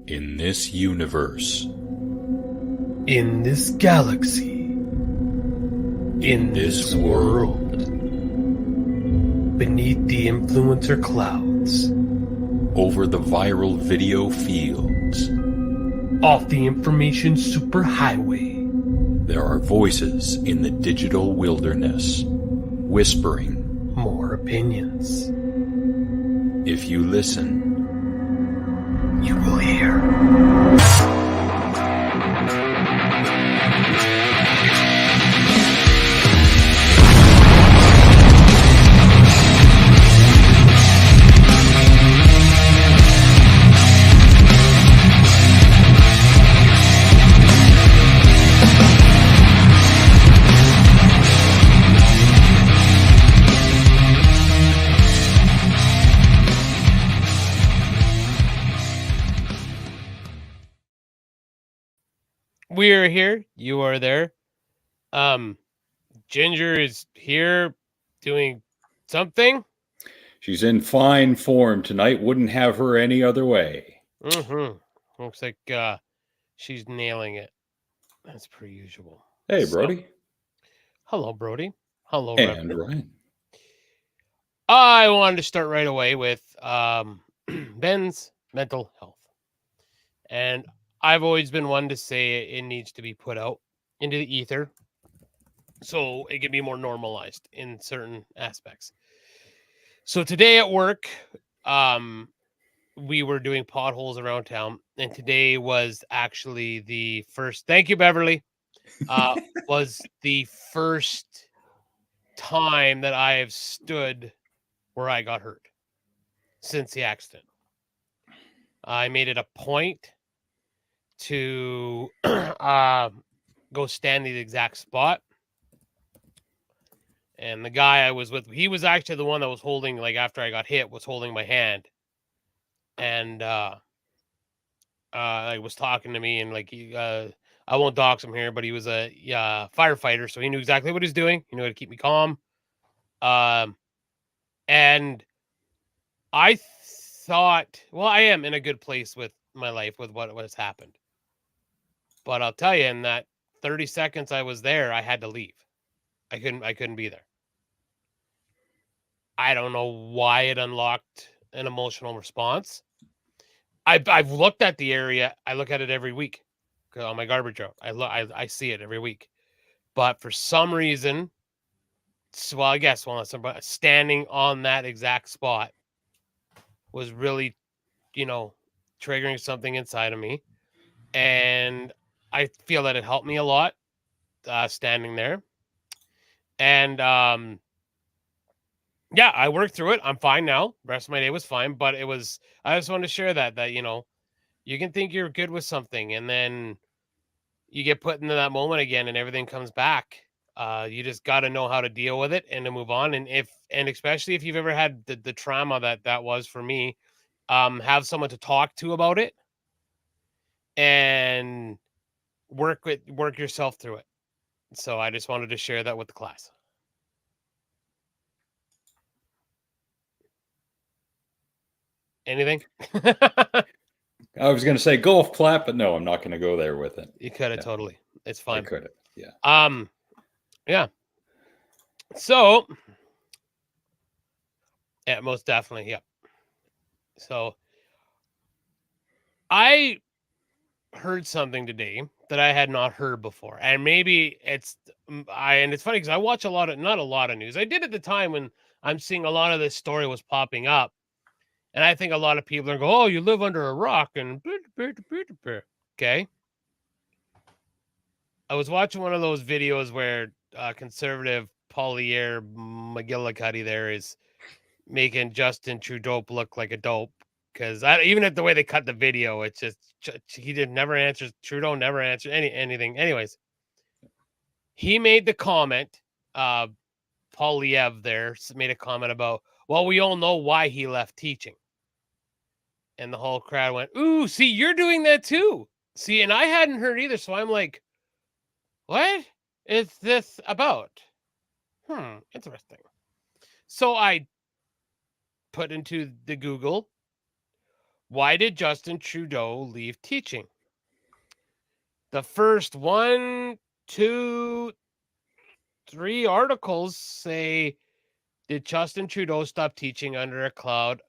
In this universe, In this galaxy, in this world, beneath the influencer clouds, over the viral video fields, off the information superhighway, there are voices in the digital wilderness, whispering. more opinions. If you listen, You will hear. We are here. You are there. Ginger is here doing something. She's in fine form tonight. Wouldn't have her any other way. Looks like she's nailing it. That's per usual. Hey, So, Brody. hello, Brody. Hello, And Reverend. Ryan. I wanted to start right away with Ben's mental health. And I've always been one to say it needs to be put out into the ether so it can be more normalized in certain aspects. So today at work, we were doing potholes around town, and today was actually the first. Thank you, Beverly. Was the first time that I have stood where I got hurt since the accident. I made it a point to go stand in the exact spot. And the guy I was with, he was actually the one that was holding, like after I got hit, was holding my hand. And like was talking to me, and like I won't dox him here, but he was a firefighter, so he knew exactly what he was doing. He knew how to keep me calm. And I thought, well, I am in a good place with my life with what has happened. But I'll tell you, in that 30 seconds I was there, I had to leave. I couldn't be there. I don't know why it unlocked an emotional response. I've looked at the area. I look at it every week on my garbage route. I see it every week. But for some reason, well, I guess standing on that exact spot was really, triggering something inside of me. And I feel that it helped me a lot standing there. And yeah, I worked through it. I'm fine now. The rest of my day was fine, but I just wanted to share that you can think you're good with something, and then you get put into that moment again and everything comes back. You just got to know how to deal with it and to move on. And especially if you've ever had the trauma that was for me, have someone to talk to about it and work yourself through it. So I just wanted to share that with the class. Anything? I was going to say golf clap, but no, I'm not going to go there with it. You could have totally. It's fine. I could have. Yeah. Yeah. So, yeah, most definitely. Yeah. So, I heard something today that I had not heard before, and maybe and it's funny because I watch not a lot of news. I did at the time when I'm seeing a lot of this story was popping up, and I think a lot of people are going, "Oh, you live under a rock," and okay. I was watching one of those videos where conservative Paulier McGillicuddy there is making Justin Trudeau look like a dope, because even at the way they cut the video, it's just Trudeau never answered anything. Anyways, he made the comment. Pauliev there made a comment about, well, we all know why he left teaching, and the whole crowd went, "Ooh, see, you're doing that too." See, and I hadn't heard either, so I'm like, what is this about? Interesting. So I put into the Google, Why did Justin Trudeau leave teaching? The first 1, 2, 3 articles say, did Justin Trudeau stop teaching under a cloud,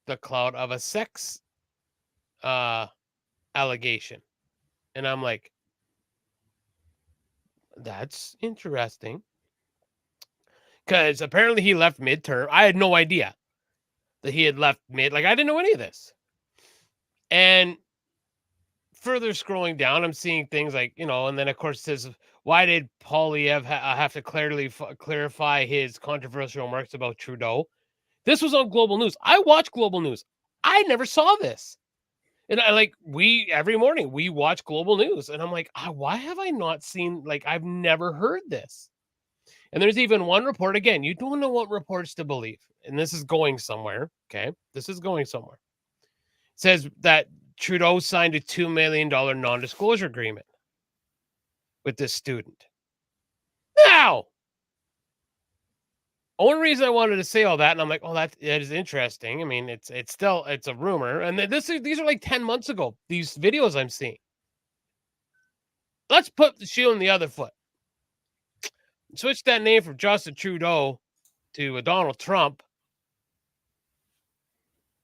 the cloud of a sex allegation? And I'm like, that's interesting. Because apparently he left midterm. I had no idea that he had left mid. Like, I didn't know any of this. And further scrolling down, I'm seeing things like, and then of course it says, why did Poilievre have to clarify his controversial remarks about Trudeau? This was on Global News. I watch Global News. I never saw this. And every morning we watch Global News, and I'm like, why have I not seen, I've never heard this. And there's even one report, again, you don't know what reports to believe. And this is going somewhere. Okay. This is going somewhere. It says that Trudeau signed a $2 million non-disclosure agreement with this student. Now, only reason I wanted to say all that, and I'm like, oh, that is interesting. I mean, it's a rumor. And these are like 10 months ago, these videos I'm seeing. Let's put the shoe on the other foot. Switch that name from Justin Trudeau to Donald Trump.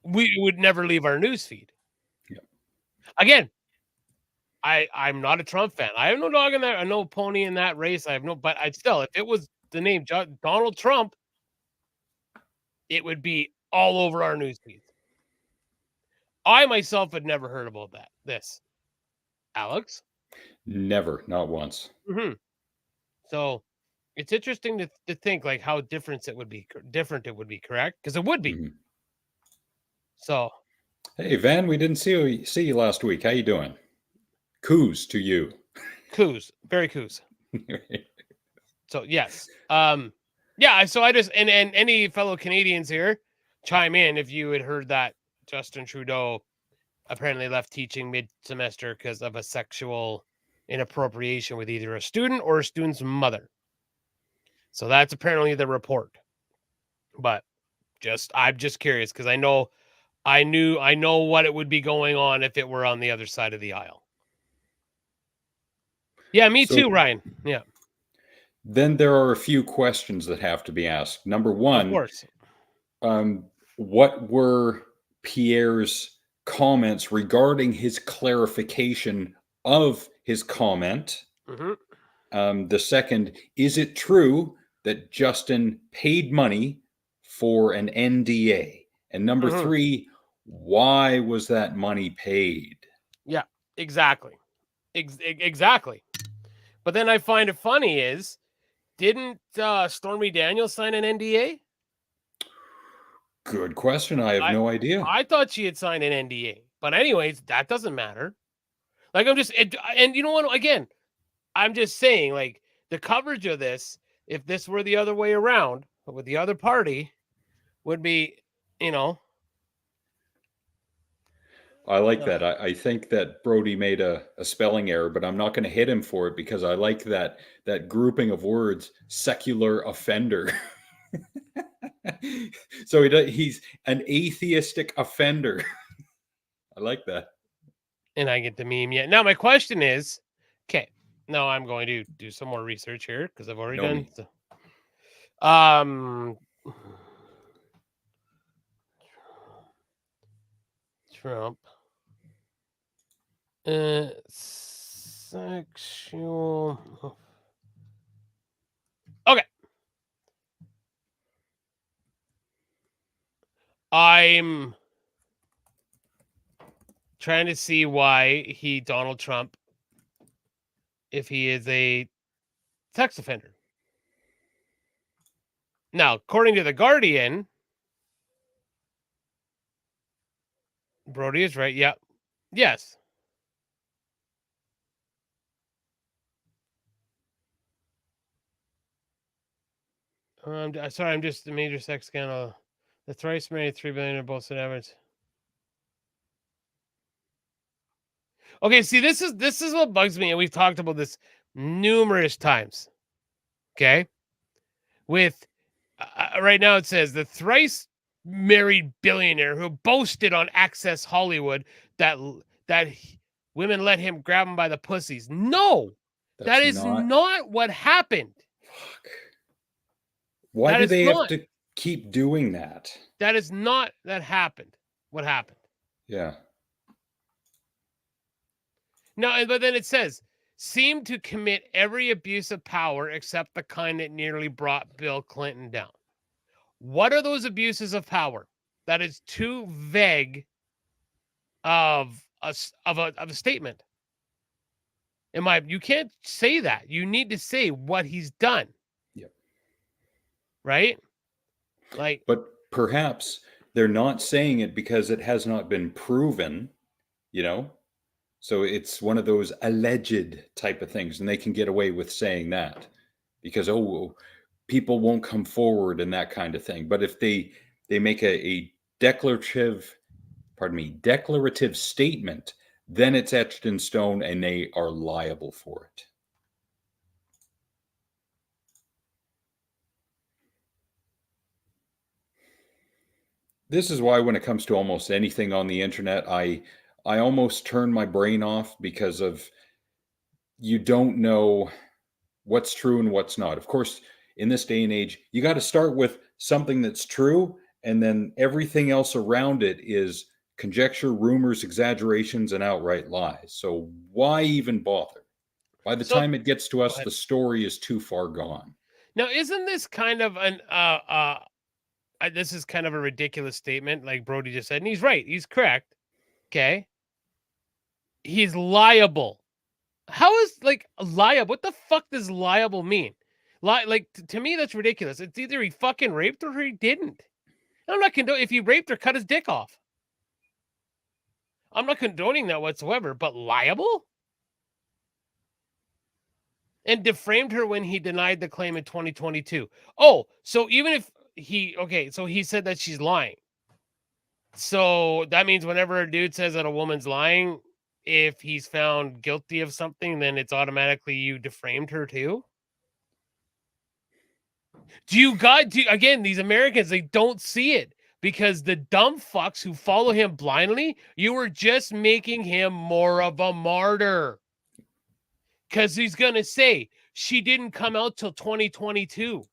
We would never leave our newsfeed. Yep. Again, I'm not a Trump fan. I have no dog in that. I no pony in that race. But I'd still, if it was the name Donald Trump, it would be all over our newsfeed. I myself had never heard about this. Alex? Never, not once. Mm-hmm. So it's interesting to think like how different it would be, correct? Because it would be. Mm-hmm. So, hey Van, we didn't see you last week. How you doing? Coos to you. Coos, very coos. So yes, yeah. So I just and any fellow Canadians here, chime in if you had heard that Justin Trudeau apparently left teaching mid-semester because of a sexual inappropriation with either a student or a student's mother. So that's apparently the report. But I'm just curious because I know what it would be going on if it were on the other side of the aisle. Yeah, me too, Ryan. Yeah. Then there are a few questions that have to be asked. Number one, of course. What were Pierre's comments regarding his clarification of his comment? Mm-hmm. The second, is it true that Justin paid money for an NDA? And number Mm-hmm. three, why was that money paid? Yeah, exactly. Exactly. But then I find it funny is, didn't Stormy Daniels sign an NDA? Good question. I have no idea. I thought she had signed an NDA. But anyways, that doesn't matter. Like, I'm just, and you know what, again, I'm just saying, like, the coverage of this, if this were the other way around, with the other party, would be, I like that. I think that Brody made a spelling error, but I'm not going to hit him for it because I like that grouping of words, secular offender. So he's an atheistic offender. I like that. And I get the meme yet. Now my question is, okay, now I'm going to do some more research here because I've already done. Trump. Sexual. Okay. I'm trying to see why Donald Trump, if he is a sex offender. Now, according to The Guardian, Brody is right. Yeah. Yes. Sorry, I'm just the major sex scandal. The thrice married $3 billion are both evidence. Okay, see, this is what bugs me, and we've talked about this numerous times. Okay, with right now it says the thrice married billionaire who boasted on Access Hollywood that women let him grab him by the pussies. No, that is not what happened. Fuck. Why That do is they have not. to keep doing that? That is not that happened. What happened? Yeah. No, but then it says, seemed to commit every abuse of power except the kind that nearly brought Bill Clinton down. What are those abuses of power? That is too vague of a statement. You can't say that. You need to say what he's done. Yep. Right? Like, but perhaps they're not saying it because it has not been proven, you know? So it's one of those alleged type of things, and they can get away with saying that because, people won't come forward and that kind of thing. But if they make a declarative statement, then it's etched in stone and they are liable for it. This is why when it comes to almost anything on the internet, I almost turn my brain off because of you don't know what's true and what's not. Of course, in this day and age, you got to start with something that's true, and then everything else around it is conjecture, rumors, exaggerations, and outright lies. So why even bother? By the time it gets to us, the story is too far gone. Now, isn't this kind of an this is kind of a ridiculous statement, like Brody just said, and he's right. He's correct. Okay. He's liable. How is liable? What the fuck does liable mean? To me, that's ridiculous. It's either he fucking raped or he didn't. And I'm not condoning if he raped or cut his dick off. I'm not condoning that whatsoever, but liable? And defamed her when he denied the claim in 2022. Oh, so even if so he said that she's lying. So that means whenever a dude says that a woman's lying, if he's found guilty of something, then it's automatically you defamed her too. Again, these Americans, they don't see it because the dumb fucks who follow him blindly, you were just making him more of a martyr. Because he's going to say, she didn't come out till 2022.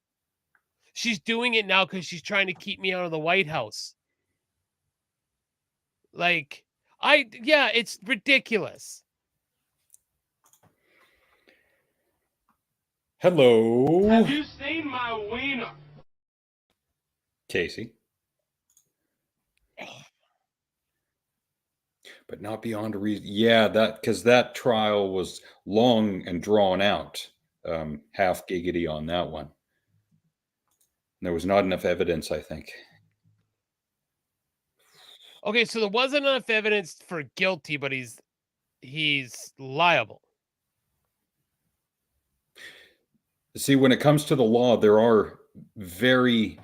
She's doing it now because she's trying to keep me out of the White House. It's ridiculous. Hello. Have you seen my wiener? Casey. But not beyond a reason. Yeah, because that trial was long and drawn out. Half giggity on that one. There was not enough evidence, I think. Okay, so there wasn't enough evidence for guilty, but he's liable. See, when it comes to the law, there are very,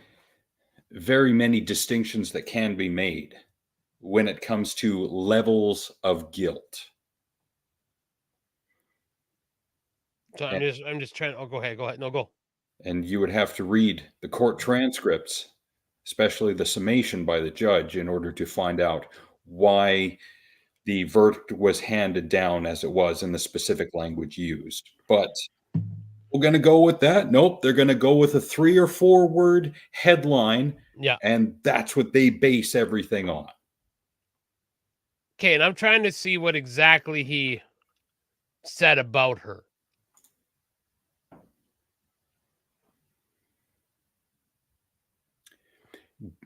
very many distinctions that can be made when it comes to levels of guilt. So I'm just trying. Oh, go ahead. No, go. And you would have to read the court transcripts, especially the summation by the judge, in order to find out why the verdict was handed down as it was in the specific language used. But we're going to go with that. Nope, they're going to go with a 3 or 4 word headline. Yeah. And that's what they base everything on. Okay, and I'm trying to see what exactly he said about her.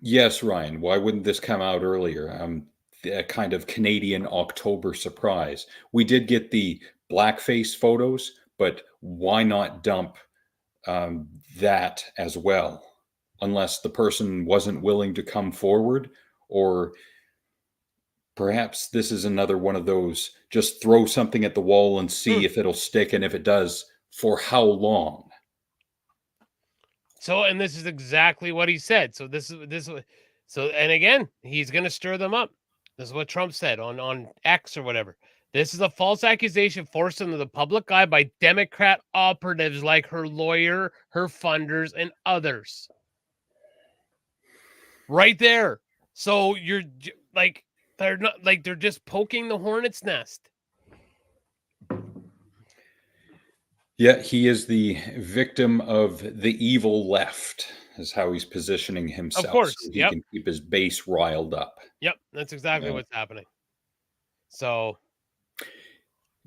Yes, Ryan. Why wouldn't this come out earlier? A kind of Canadian October surprise. We did get the blackface photos, but why not dump that as well? Unless the person wasn't willing to come forward, or perhaps this is another one of those just throw something at the wall and see if it'll stick, and if it does, for how long? So, and this is exactly what he said. So and again, he's going to stir them up. This is what Trump said on X or whatever. This is a false accusation forced into the public eye by Democrat operatives like her lawyer, her funders, and others. right there. So you're like, they're not like, they're just poking the hornet's nest. Yeah, he is the victim of the evil left, is how he's positioning himself. Of course. So he Yep. can keep his base riled up. Yep. That's exactly Yeah. what's happening. So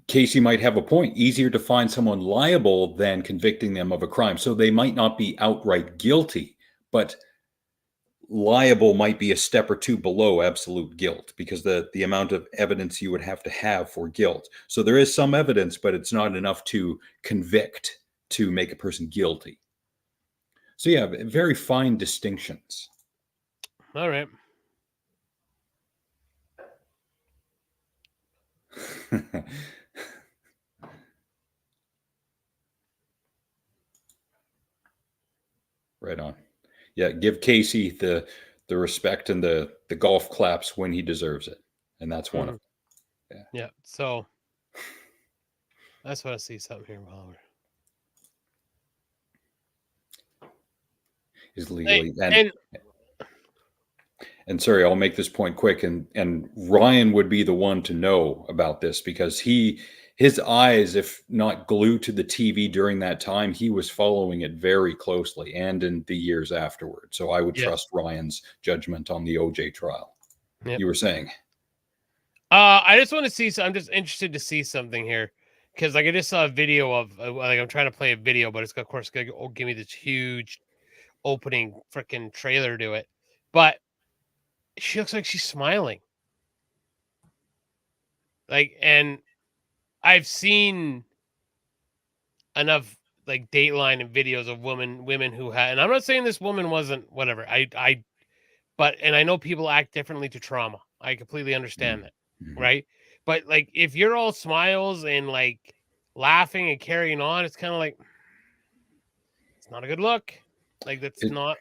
Casey might have a point. Easier to find someone liable than convicting them of a crime. So they might not be outright guilty, but liable might be a step or two below absolute guilt, because the amount of evidence you would have to have for guilt. So there is some evidence, but it's not enough to convict to make a person guilty. So yeah, very fine distinctions. all right. Right on. Yeah, give Casey the respect and the golf claps when he deserves it, and that's one of them. Yeah. So I just want to see something here while we're Is legally and and sorry, I'll make this point quick, and Ryan would be the one to know about this, because his eyes, if not glued to the TV during that time, he was following it very closely, and in the years afterward. So I would trust Ryan's judgment on the OJ trial. Yep. You were saying? I just want to see. I'm just interested to see something here, because like I just saw a video of like I'm trying to play a video, but it's of course gonna give me this huge opening freaking trailer to it. But she looks like she's smiling. Like, and I've seen enough like Dateline and videos of women who had, and I'm not saying this woman wasn't whatever. But I know people act differently to trauma. I completely understand that, right? But like, if you're all smiles and like laughing and carrying on, it's kind of like, it's not a good look. Like, that's not.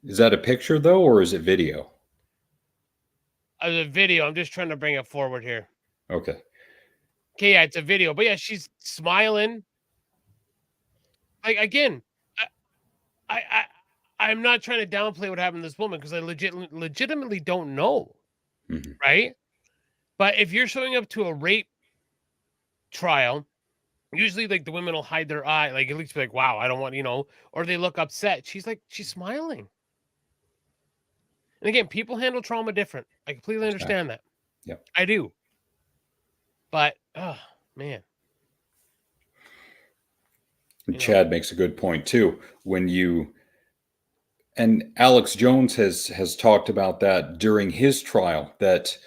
Is that a picture though, or is it video? A video. I'm just trying to bring it forward here. Okay. Okay, yeah, it's a video, but yeah, she's smiling. Like, again, I'm not trying to downplay what happened to this woman, because I legitimately don't know, right? But if you're showing up to a rape trial, usually like the women will hide their eye, like at least be like, "Wow, I don't want," or they look upset. She's smiling. And again, people handle trauma different. I completely understand that. Yeah, I do. But oh man. Chad makes a good point too. And Alex Jones has talked about that during his trial, that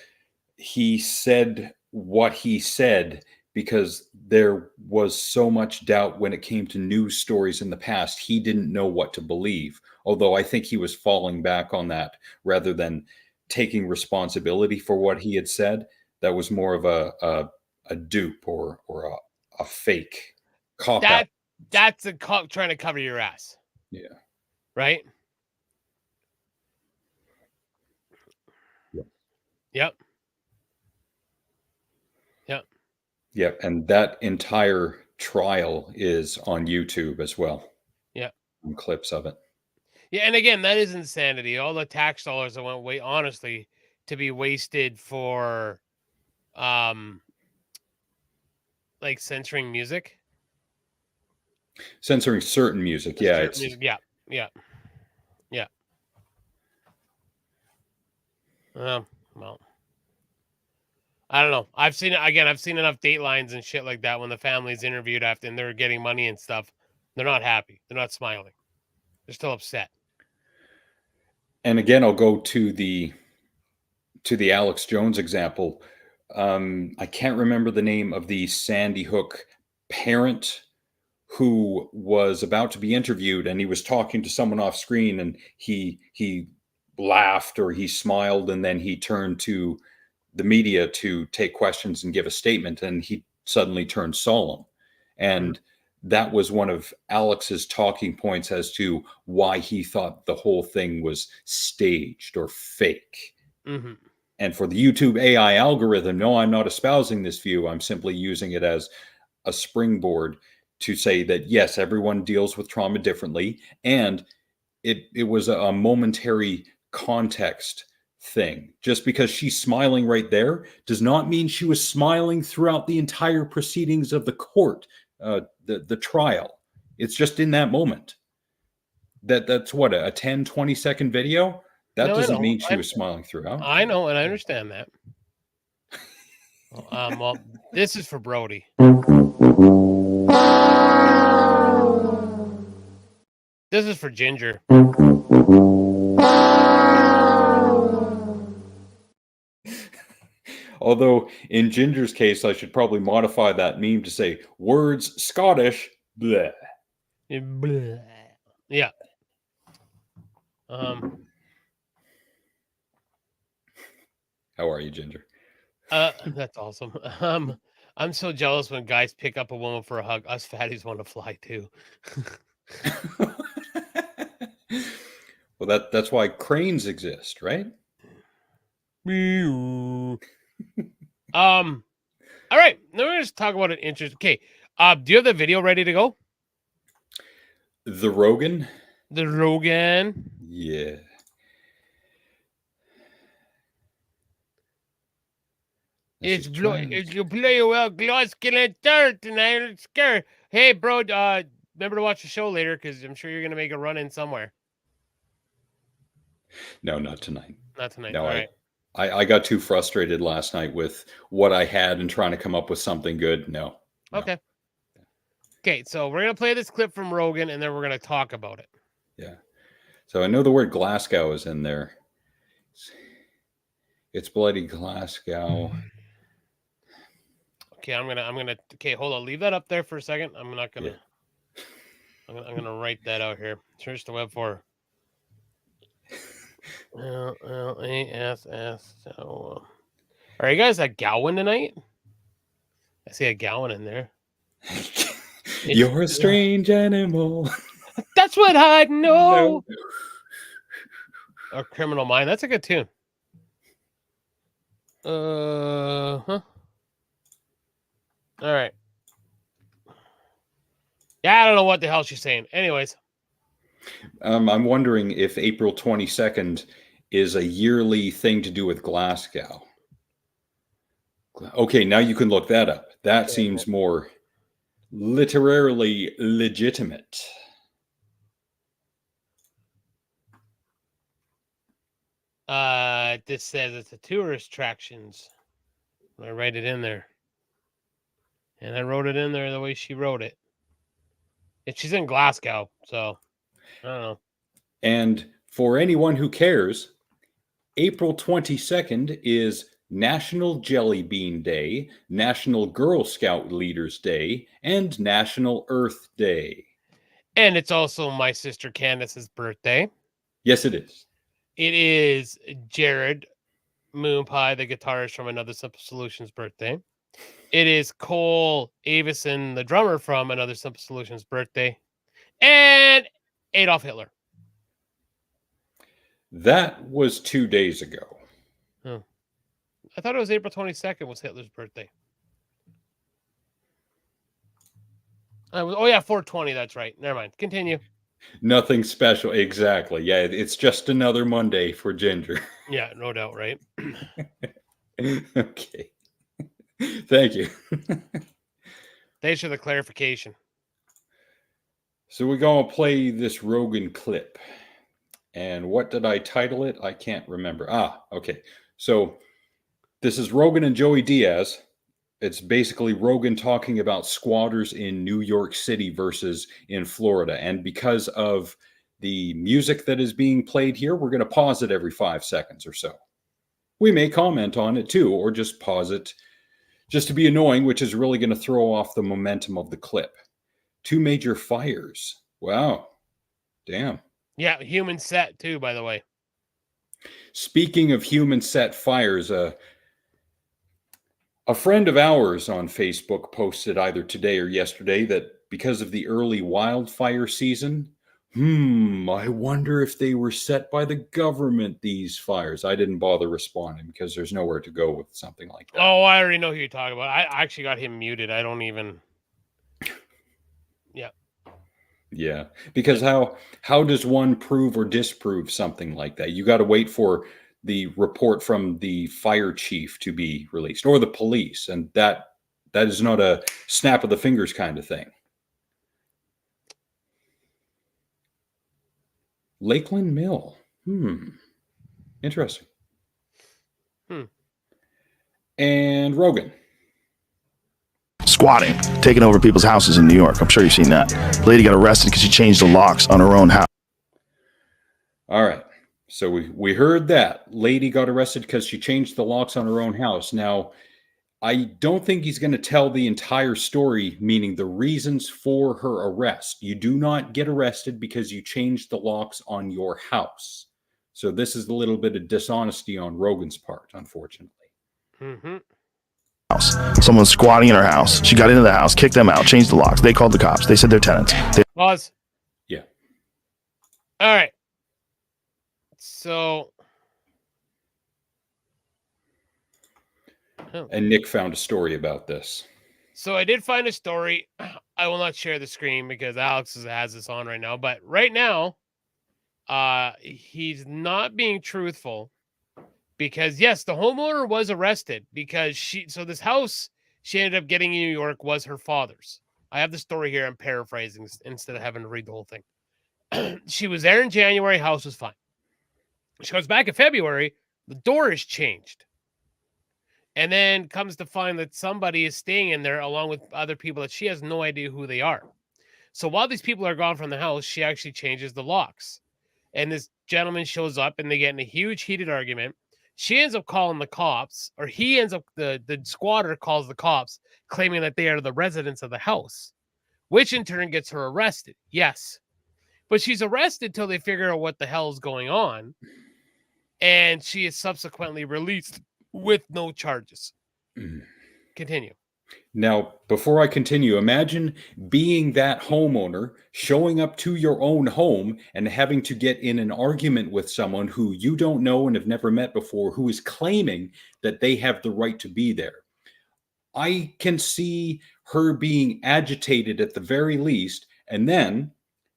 he said what he said because there was so much doubt when it came to news stories in the past. He didn't know what to believe, although I think he was falling back on that rather than taking responsibility for what he had said. That was more of a dupe or a fake cop out. That's a cop trying to cover your ass. Yeah. Right? Yep. Yep. Yep. And that entire trial is on YouTube as well. Yeah. Some clips of it. Yeah, and again, that is insanity. All the tax dollars that went honestly to be wasted for like censoring music. Censoring certain music. Yeah. Certain music. Yeah. Yeah. Yeah. Well, I don't know. I've seen enough Datelines and shit like that when the family's interviewed after and they're getting money and stuff. They're not happy. They're not smiling. They're still upset. And again, I'll go to the Alex Jones example. I can't remember the name of the Sandy Hook parent who was about to be interviewed, and he was talking to someone off screen, and he laughed or he smiled, and then he turned to the media to take questions and give a statement, and he suddenly turned solemn. And that was one of Alex's talking points as to why he thought the whole thing was staged or fake. And for the YouTube AI algorithm, no, I'm not espousing this view. I'm simply using it as a springboard to say that, yes, everyone deals with trauma differently. And it was a momentary context thing. Just because she's smiling right there does not mean she was smiling throughout the entire proceedings of the court, the trial. It's just in that moment. That's what, a 10, 20-second video? That No, I doesn't know. mean she was smiling throughout. I know, and I understand that. Well, this is for Brody. This is for Ginger. Although in Ginger's case, I should probably modify that meme to say words Scottish. Bleh. Yeah. How are you, Ginger? That's awesome. I'm so jealous when guys pick up a woman for a hug. Us fatties want to fly too. Well, that's why cranes exist, right? All right. Now we're going to talk about an interesting. Okay. Do you have the video ready to go? The Rogan? The Rogan. Yeah. It's you play well, glass killing dirt tonight. It's scary. Hey, bro, remember to watch the show later because I'm sure you're gonna make a run in somewhere. No, not tonight. Not tonight. No, all right. I got too frustrated last night with what I had and trying to come up with something good. No. Okay. Okay, so we're gonna play this clip from Rogan and then we're gonna talk about it. Yeah. So I know the word Glasgow is in there. It's bloody Glasgow. Okay, I'm gonna okay, hold on, leave that up there for a second. I'm not gonna I'm gonna write that out here. Search the web for LASS. So, are you guys at Gowan tonight? I see a Gowan in there. You're a strange animal. That's what I know. A Criminal Mind. That's a good tune. All right. Yeah, I don't know what the hell she's saying. Anyways. I'm wondering if April 22nd is a yearly thing to do with Glasgow. Okay, now you can look that up. That seems more literarily legitimate. This says it's a tourist attractions. I write it in there. And I wrote it in there the way she wrote it. And she's in Glasgow, so I don't know. And for anyone who cares, April 22nd is National Jelly Bean Day, National Girl Scout Leaders Day, and National Earth Day. And it's also my sister Candace's birthday. Yes, it is. It is Jared Moonpie, the guitarist from Another Simple Solutions' birthday. It is Cole Avison, the drummer from Another Simple Solutions' birthday. And Adolf Hitler. That was 2 days ago. Oh. I thought it was April 22nd was Hitler's birthday. Oh, yeah, 420. That's right. Never mind. Continue. Nothing special. Exactly. Yeah, it's just another Monday for Ginger. Yeah, no doubt, right? Okay. Thank you. Thanks for the clarification. So we're going to play this Rogan clip. And what did I title it? I can't remember. Okay. So this is Rogan and Joey Diaz. It's basically Rogan talking about squatters in New York City versus in Florida. And because of the music that is being played here, we're going to pause it every 5 seconds or so. We may comment on it too, or just pause it just to be annoying, which is really going to throw off the momentum of the clip. 2 major fires. Wow. Damn. Yeah, human set too, by the way. Speaking of human set fires, a friend of ours on Facebook posted either today or yesterday that because of the early wildfire season, I wonder if they were set by the government, these fires. I didn't bother responding because there's nowhere to go with something like that. Oh, I already know who you're talking about. I actually got him muted. I don't even... Yeah. Yeah, because how does one prove or disprove something like that? You got to wait for the report from the fire chief to be released or the police, and that is not a snap of the fingers kind of thing. Lakeland Mill. Interesting. And Rogan. Squatting, taking over people's houses in New York. I'm sure you've seen that. Lady got arrested because she changed the locks on her own house. All right. So we heard that. Lady got arrested because she changed the locks on her own house. Now, I don't think he's going to tell the entire story, meaning the reasons for her arrest. You do not get arrested because you changed the locks on your house. So this is a little bit of dishonesty on Rogan's part, unfortunately. House. Someone's squatting in her house. She got into the house, kicked them out, changed the locks. They called the cops. They said they're tenants. Pause. Yeah. All right. So. And Nick found a story about this. So I did find a story. I will not share the screen because Alex has this on right now. But right now, he's not being truthful because yes, the homeowner was arrested because this house she ended up getting in New York was her father's. I have the story here. I'm paraphrasing instead of having to read the whole thing. She was there in January. House was fine. She goes back in February. The door is changed. And then comes to find that somebody is staying in there along with other people that she has no idea who they are. So while these people are gone from the house, she actually changes the locks. And this gentleman shows up and they get in a huge heated argument. She ends up calling the cops, or he ends up, the squatter calls the cops, claiming that they are the residents of the house, which in turn gets her arrested. Yes. But she's arrested till they figure out what the hell is going on. And she is subsequently released with no charges. Continue. Now, before I continue, imagine being that homeowner, showing up to your own home and having to get in an argument with someone who you don't know and have never met before, who is claiming that they have the right to be there. I can see her being agitated at the very least, and then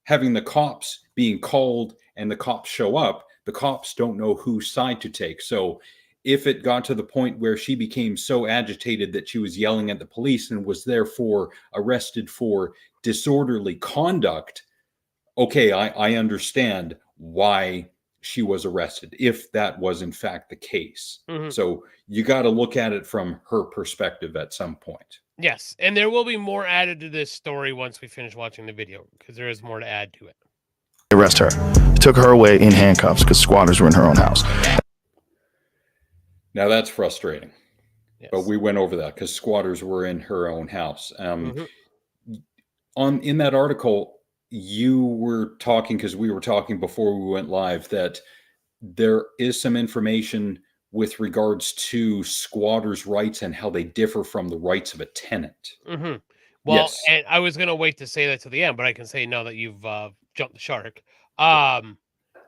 having the cops being called and the cops show up. The cops don't know whose side to take. So if it got to the point where she became so agitated that she was yelling at the police and was therefore arrested for disorderly conduct, okay, I understand why she was arrested, if that was in fact the case. So you got to look at it from her perspective at some point. Yes, and there will be more added to this story once we finish watching the video, because there is more to add to it. Arrest her. Took her away in handcuffs because squatters were in her own house. Now that's frustrating, Yes. but we went over that because squatters were in her own house. In that article, you were talking, because we were talking before we went live, that there is some information with regards to squatters' rights and how they differ from the rights of a tenant. Well, Yes. and I was going to wait to say that to the end, but I can say now that you've jumped the shark.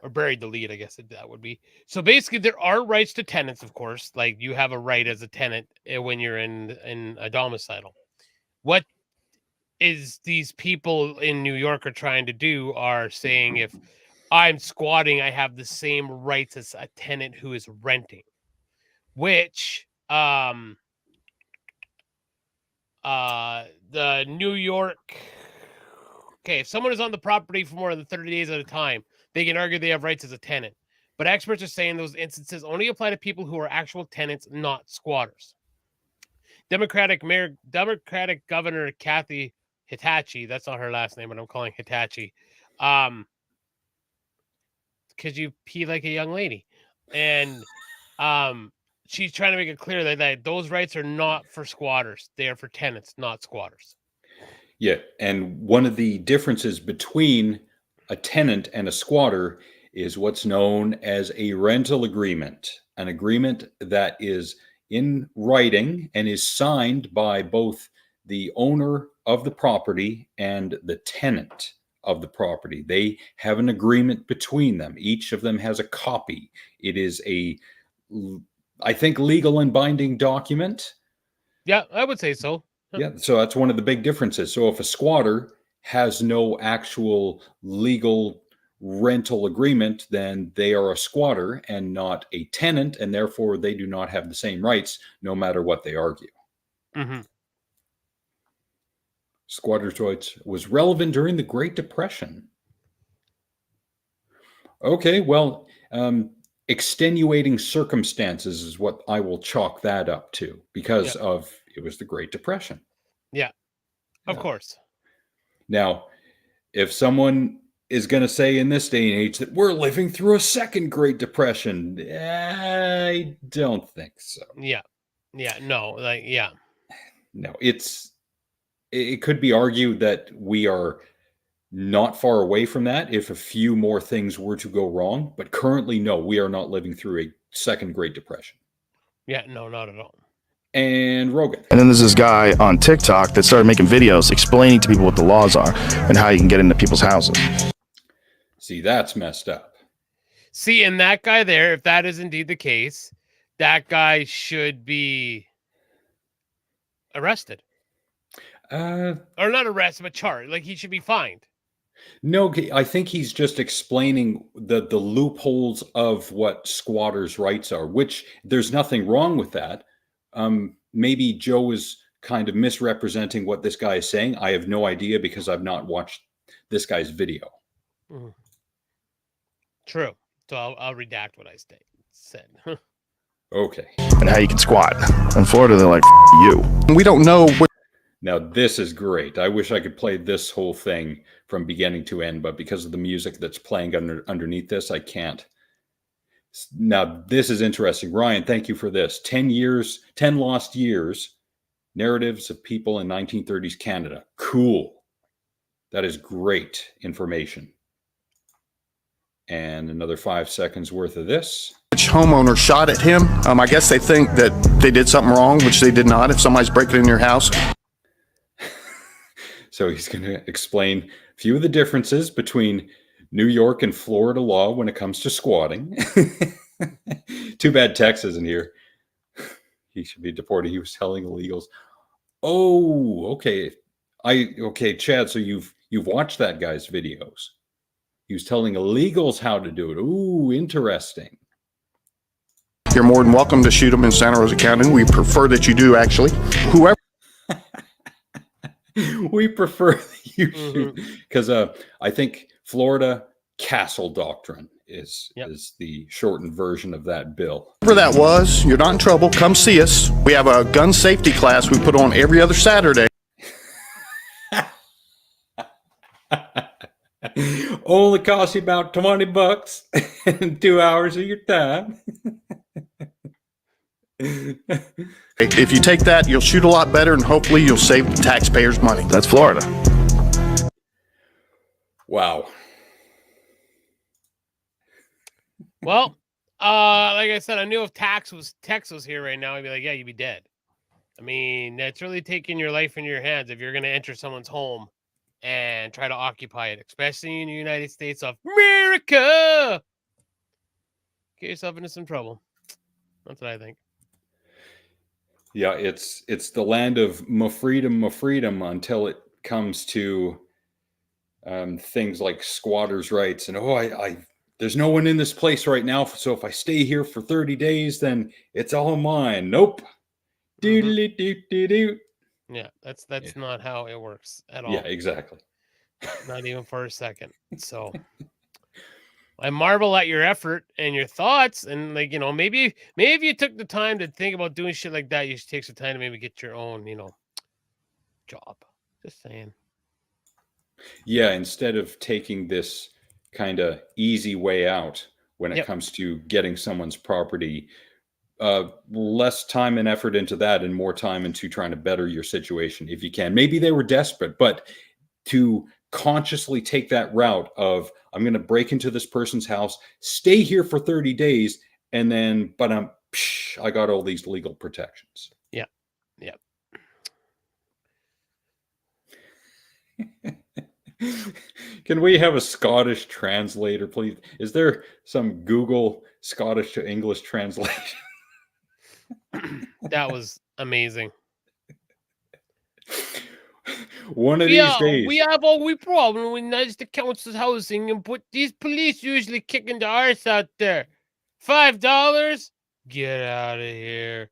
Or buried the lead, I guess that would be. So basically, there are rights to tenants, of course. Like you have a right as a tenant when you're in a domicile. What is these people in New York are trying to do are saying if I'm squatting, I have the same rights as a tenant who is renting, which the New York. Okay, if someone is on the property for more than 30 days at a time, they can argue they have rights as a tenant. But experts are saying those instances only apply to people who are actual tenants, not squatters. Democratic Governor Kathy Hitachi, that's not her last name, but I'm calling Hitachi, because you pee like a young lady. And she's trying to make it clear that those rights are not for squatters. They are for tenants, not squatters. Yeah, and one of the differences between a tenant and a squatter is what's known as a rental agreement, an agreement that is in writing and is signed by both the owner of the property and the tenant of the property. They have an agreement between them. Each of them has a copy. It is I think, legal and binding document. Yeah, I would say so. Yeah, so that's one of the big differences. So if a squatter has no actual legal rental agreement, then they are a squatter and not a tenant, and therefore they do not have the same rights, no matter what they argue. Mm-hmm. Squatters' rights was relevant during the Great Depression. Okay, well, extenuating circumstances is what I will chalk that up to, because of it was the Great Depression. Yeah, of course. Now, if someone is going to say in this day and age that we're living through a second Great Depression, I don't think so. Yeah. No, No, it could be argued that we are not far away from that if a few more things were to go wrong, but currently, no, we are not living through a second Great Depression. Yeah, no, not at all. And Rogan. And then there's this guy on TikTok that started making videos explaining to people what the laws are and how you can get into people's houses. See, that's messed up. See, and that guy there, if that is indeed the case, that guy should be arrested. Or not arrested, but charged. Like, he should be fined. No, I think he's just explaining the loopholes of what squatters' rights are, which there's nothing wrong with that. Maybe Joe is kind of misrepresenting what this guy is saying. I have no idea because I've not watched this guy's video. Mm. True. So I'll redact what I said. Okay. And how you can squat. In Florida, they're like, you. We don't know what. Now, this is great. I wish I could play this whole thing from beginning to end, but because of the music that's playing underneath this, I can't. Now, this is interesting. Ryan, thank you for this. 10 lost years, narratives of people in 1930s Canada. Cool. That is great information. And another 5 seconds worth of this. Which homeowner shot at him? I guess they think that they did something wrong, which they did not. If somebody's breaking in your house. So he's going to explain a few of the differences between New York and Florida law when it comes to squatting. Too bad Tex isn't here. He should be deported. He was telling illegals. Oh, okay. Okay, Chad. So you've watched that guy's videos. He was telling illegals how to do it. Ooh, interesting. You're more than welcome to shoot them in Santa Rosa County. We prefer that you do, actually. Whoever. We prefer that you shoot because I think Florida castle doctrine is the shortened version of that bill. Whoever that was, you're not in trouble. Come see us. We have a gun safety class we put on every other Saturday. Only costs you about $20 and 2 hours of your time. If you take that, you'll shoot a lot better, and hopefully you'll save the taxpayers money. That's Florida. Wow. Well, like I said, I knew if Tex was here right now, I'd be like, yeah, you'd be dead. I mean, that's really taking your life in your hands if you're going to enter someone's home and try to occupy it, especially in the United States of America. Get yourself into some trouble. That's what I think. Yeah, it's the land of my freedom until it comes to things like squatters' rights and I there's no one in this place right now, so if I stay here for 30 days, then it's all mine. Nope. Yeah, that's not how it works at all. Yeah, exactly. Not even for a second. So I marvel at your effort and your thoughts, and maybe if you took the time to think about doing shit like that, you should take some time to maybe get your own, job. Just saying. Yeah, instead of taking this kind of easy way out when it comes to getting someone's property, less time and effort into that and more time into trying to better your situation if you can. Maybe they were desperate, but to consciously take that route of I'm going to break into this person's house, stay here for 30 days, and then I got all these legal protections. Yeah. Can we have a Scottish translator, please? Is there some Google Scottish to English translation? That was amazing. One of these days. We have a problem with nice the council's housing, and put these police usually kicking the arse out there. $5? Get out of here.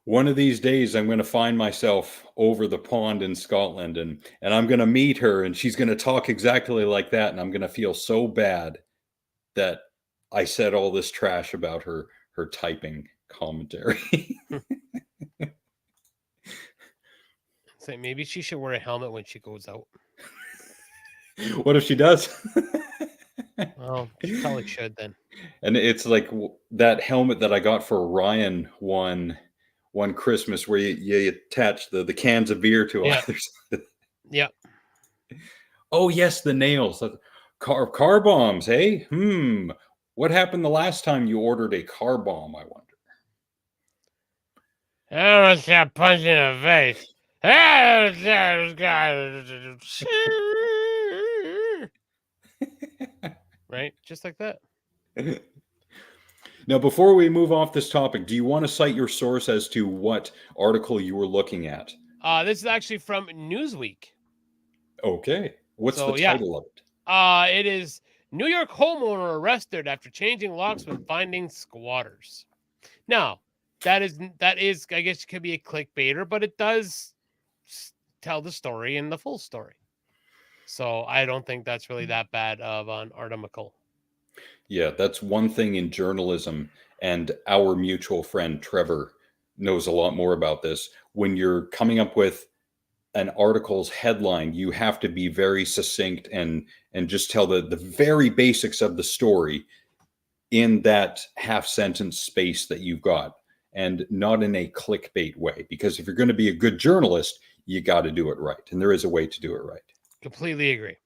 One of these days, I'm going to find myself over the pond in Scotland, and I'm going to meet her, and she's going to talk exactly like that, and I'm going to feel so bad that I said all this trash about her typing commentary. So maybe she should wear a helmet when she goes out. What if she does? Well, she probably should then. And it's like that helmet that I got for Ryan one Christmas, where you attach the cans of beer to either side. Yeah. Oh yes, the nails. Car bombs, hey? What happened the last time you ordered a car bomb, I wonder? I almost got punched in the face. Right? Just like that. Now, before we move off this topic, do you want to cite your source as to what article you were looking at? This is actually from Newsweek. Okay. What's the title of it? It is New York homeowner arrested after changing locks when finding squatters. Now, that is, I guess it could be a clickbaiter, but it does tell the story and the full story. So I don't think that's really that bad of an article. Yeah, that's one thing in journalism, and our mutual friend Trevor knows a lot more about this. When you're coming up with an article's headline, you have to be very succinct and just tell the very basics of the story in that half sentence space that you've got, and not in a clickbait way. Because if you're going to be a good journalist, you got to do it right, and there is a way to do it right. Completely agree.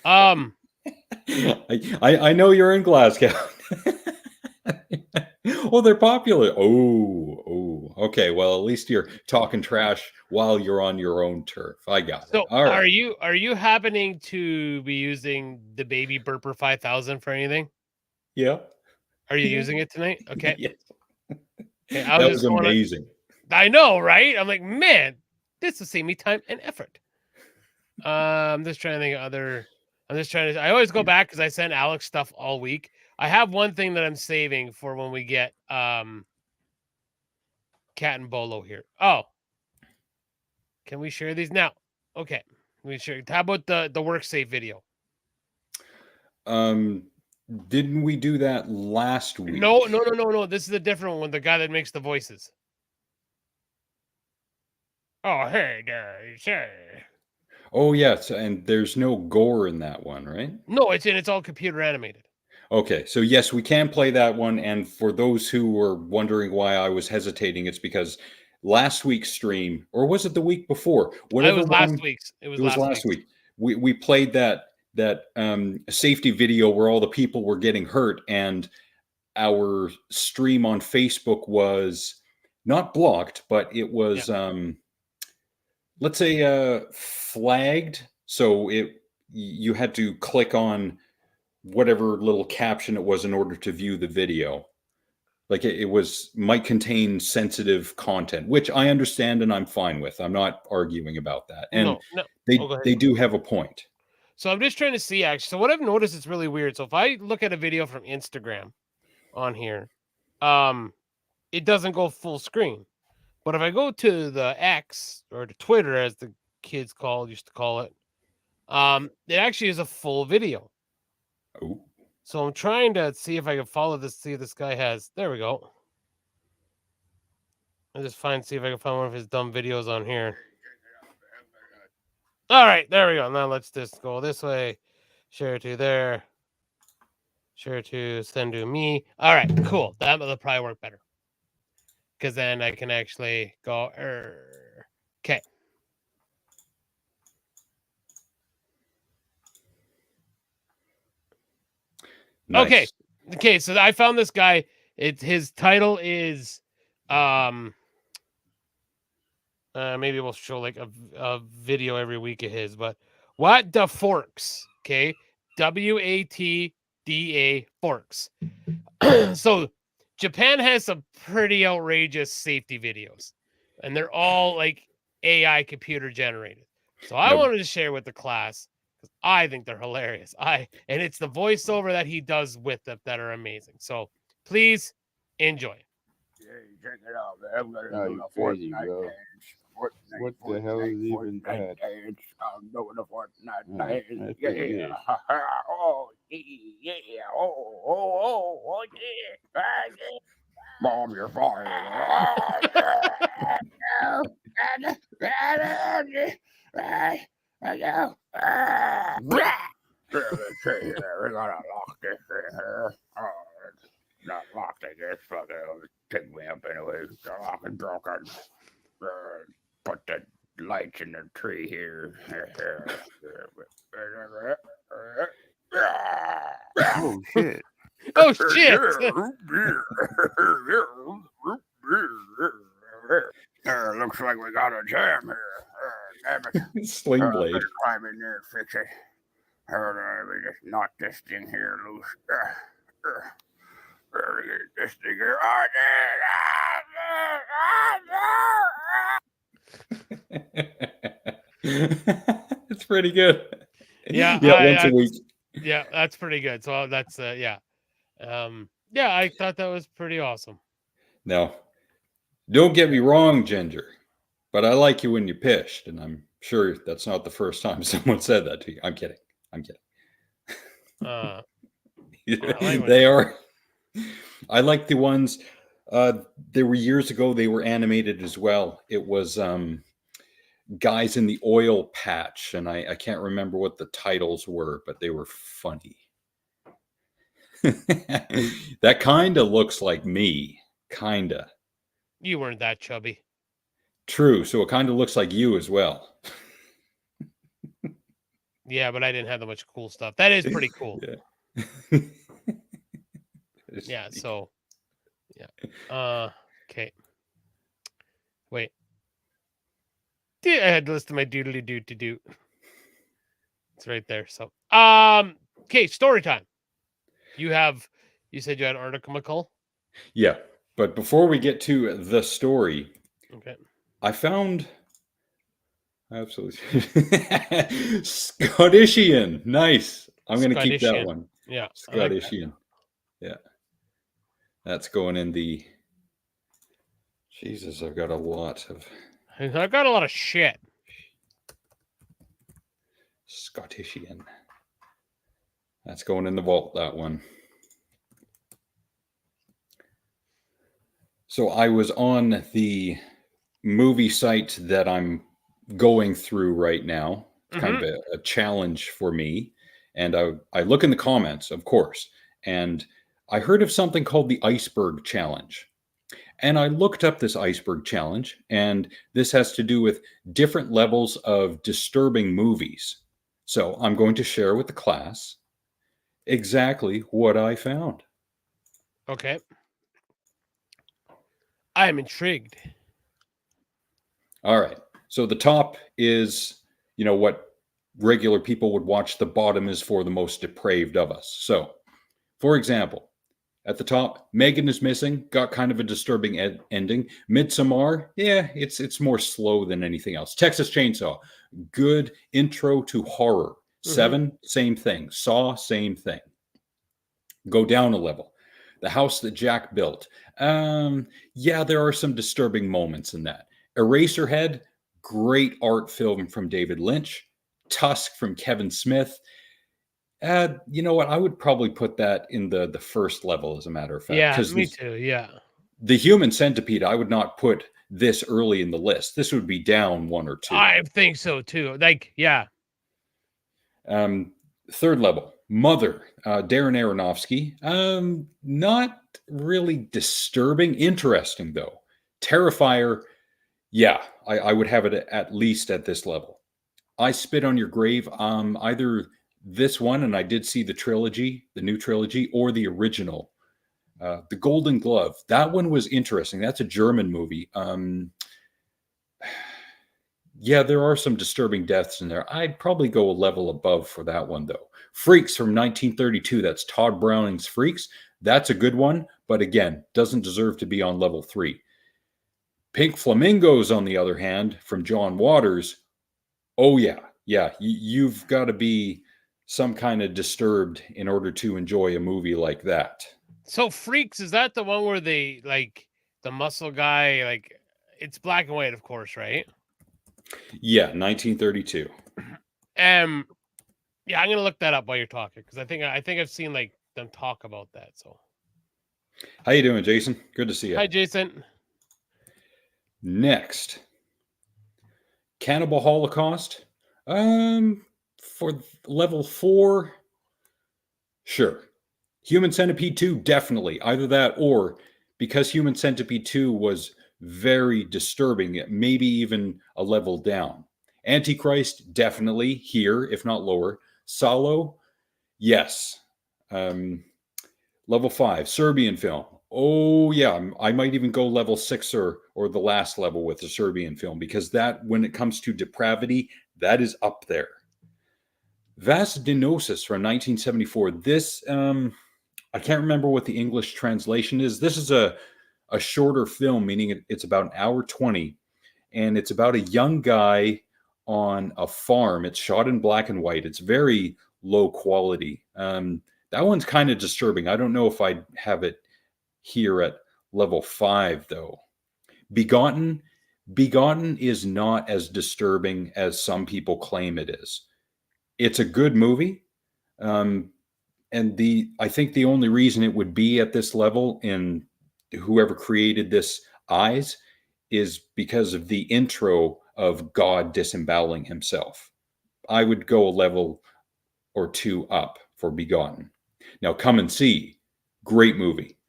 I know you're in Glasgow. Oh, they're popular. Oh, okay. Well, at least you're talking trash while you're on your own turf. I got it. All right. Are you happening to be using the Baby Burper 5000 for anything? Yeah. Are you using it tonight? Okay. Yes. Okay, that was amazing. I know, right? I'm like, man, this will save me time and effort. I'm just trying to think of other. I always go back because I send Alex stuff all week. I have one thing that I'm saving for when we get Cat and Bolo here. Oh, can we share these now? Okay, we share. How about the work safe video? Didn't we do that last week? No. This is a different one. The guy that makes the voices. Oh, hey there, sir. Oh yes, and there's no gore in that one, right? No, it's all computer animated. Okay, so yes, we can play that one. And for those who were wondering why I was hesitating, it's because last week's stream, or was it the week before? Whatever. It was last week's. It was last week. We played that safety video where all the people were getting hurt, and our stream on Facebook was not blocked, but it was let's say flagged. So you had to click on whatever little caption it was in order to view the video. Like it might contain sensitive content, which I understand and I'm fine with. I'm not arguing about that. And they do have a point. So I'm just trying to see actually. So what I've noticed is really weird. So if I look at a video from Instagram on here, it doesn't go full screen. But if I go to the X or the Twitter, as the kids used to call it, it actually is a full video. Oh. So I'm trying to see if I can follow this, see if this guy has. There we go. I'll just see if I can find one of his dumb videos on here. All right, there we go. Now let's just go this way. Share to there. Share to send to me. All right, cool. That'll probably work better. Because then I can actually go. Okay. Nice. Okay. So I found this guy. His title is maybe we'll show like a video every week of his, but what the forks? Okay, WATDA forks. So Japan has some pretty outrageous safety videos, and they're all like AI computer generated. So I Nope. wanted to share with the class because I think they're hilarious. And it's the voiceover that he does with them that are amazing. So please enjoy. Check it out, man. I'm gonna Oh, do you the crazy, Fortnite bro. dance. What the hell is even that? Dance. I'm doing the Fortnite Oh, dance. that's pretty Yeah. good. Oh, yeah. Oh, yeah. Ah, yeah. Mom, you're fired. We gotta lock this in here. Oh, it's not locked, I guess. Fuck it. It'll pick me up anyway. Lock and broken. Put the lights in the tree here. Oh shit! Oh shit! Looks like we got a jam here. Damn it. Sling blade. Better climb in there and fix it. Let me just knock this thing here loose. Get this thing here. It's pretty good. Yeah, once a week. Yeah, that's pretty good. So that's yeah. Yeah, I thought that was pretty awesome. Now, don't get me wrong, Ginger, but I like you when you pished, and I'm sure that's not the first time someone said that to you. I'm kidding. They are. I like the ones. There were years ago. They were animated as well. It was guys in the oil patch, and I can't remember what the titles were, but they were funny. That kind of looks like me. Kinda. You weren't that chubby. True. So it kind of looks like you as well. Yeah, but I didn't have that much cool stuff. That is pretty cool. Yeah. Yeah. So. Yeah. Okay. Wait. I had to listen to my doodly doo to do. It's right there. So. Okay. Story time. You said you had an article. Yeah. But before we get to the story, okay, I found absolutely Scottishian. Nice. I'm going to keep that one. Yeah, Scottishian. Yeah, that's going in the. Jesus, I've got a lot of shit. Scottishian. That's going in the vault. That one. So I was on the movie site that I'm going through right now. It's kind of a challenge for me. And I look in the comments, of course, and I heard of something called the Iceberg Challenge. And I looked up this Iceberg Challenge, and this has to do with different levels of disturbing movies. So I'm going to share with the class exactly what I found. Okay. I'm intrigued. All right. So the top is, what regular people would watch. The bottom is for the most depraved of us. So, for example, at the top, Megan is Missing, got kind of a disturbing ending. Midsommar, yeah, it's more slow than anything else. Texas Chainsaw, good intro to horror. Seven, same thing. Saw, same thing. Go down a level. The House That Jack Built. Yeah, there are some disturbing moments in that. Eraserhead, great art film from David Lynch. Tusk from Kevin Smith. You know what? I would probably put that in the first level, as a matter of fact. Yeah, me too. Yeah. The Human Centipede, I would not put this early in the list. This would be down one or two. I think so too. Yeah. Third level, Mother, Darren Aronofsky. Not really disturbing. Interesting, though. Terrifier, yeah, I would have it at least at this level. I Spit on Your Grave, either this one, and I did see the trilogy, the new trilogy, or the original. The Golden Glove, that one was interesting. That's a German movie. Yeah, there are some disturbing deaths in there. I'd probably go a level above for that one, though. Freaks from 1932. That's Todd Browning's Freaks. That's a good one, but again, doesn't deserve to be on level 3. Pink Flamingos, on the other hand, from John Waters. Oh, yeah. Yeah. You've got to be some kind of disturbed in order to enjoy a movie like that. So Freaks, is that the one where they like the muscle guy, like it's black and white, of course, right? Yeah, 1932. Yeah, I'm gonna look that up while you're talking because I think I've seen like them talk about that. So, how you doing, Jason? Good to see you. Hi, Jason. Next, Cannibal Holocaust. For level 4, sure. Human Centipede 2, definitely. Either that or, because Human Centipede 2 was very disturbing, maybe even a level down. Antichrist, definitely here, if not lower. Salo, yes. Level 5, Serbian film. Oh, yeah. I might even go level 6 or the last level with the Serbian film, because that, when it comes to depravity, that is up there. Vasdinosis from 1974. This, I can't remember what the English translation is. This is a shorter film, meaning it's about an hour 20, and it's about a young guy on a farm. It's shot in black and white. It's very low quality. That one's kind of disturbing. I don't know if I'd have it here at level 5, though. Begotten is not as disturbing as some people claim it is. It's a good movie. And I think the only reason it would be at this level in whoever created this Eyes is because of the intro of God disemboweling himself. I would go a level or 2 up for Begotten. Now, Come and See, great movie.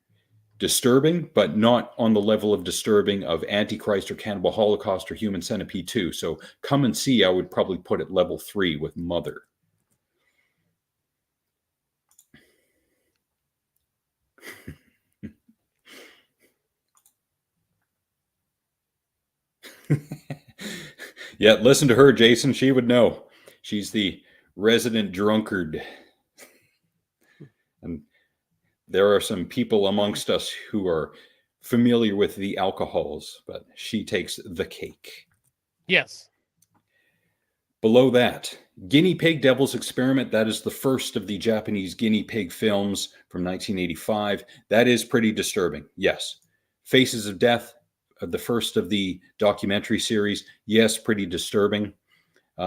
Disturbing, but not on the level of disturbing of Antichrist or Cannibal Holocaust or Human Centipede 2. So Come and See, I would probably put at level 3 with Mother. Yeah, listen to her, Jason. She would know. She's the resident drunkard. And there are some people amongst us who are familiar with the alcohols, but she takes the cake. Yes. Below that, Guinea Pig Devil's Experiment. That is the first of the Japanese guinea pig films from 1985. That is pretty disturbing. Yes. Faces of Death, the first of the documentary series. Yes, pretty disturbing.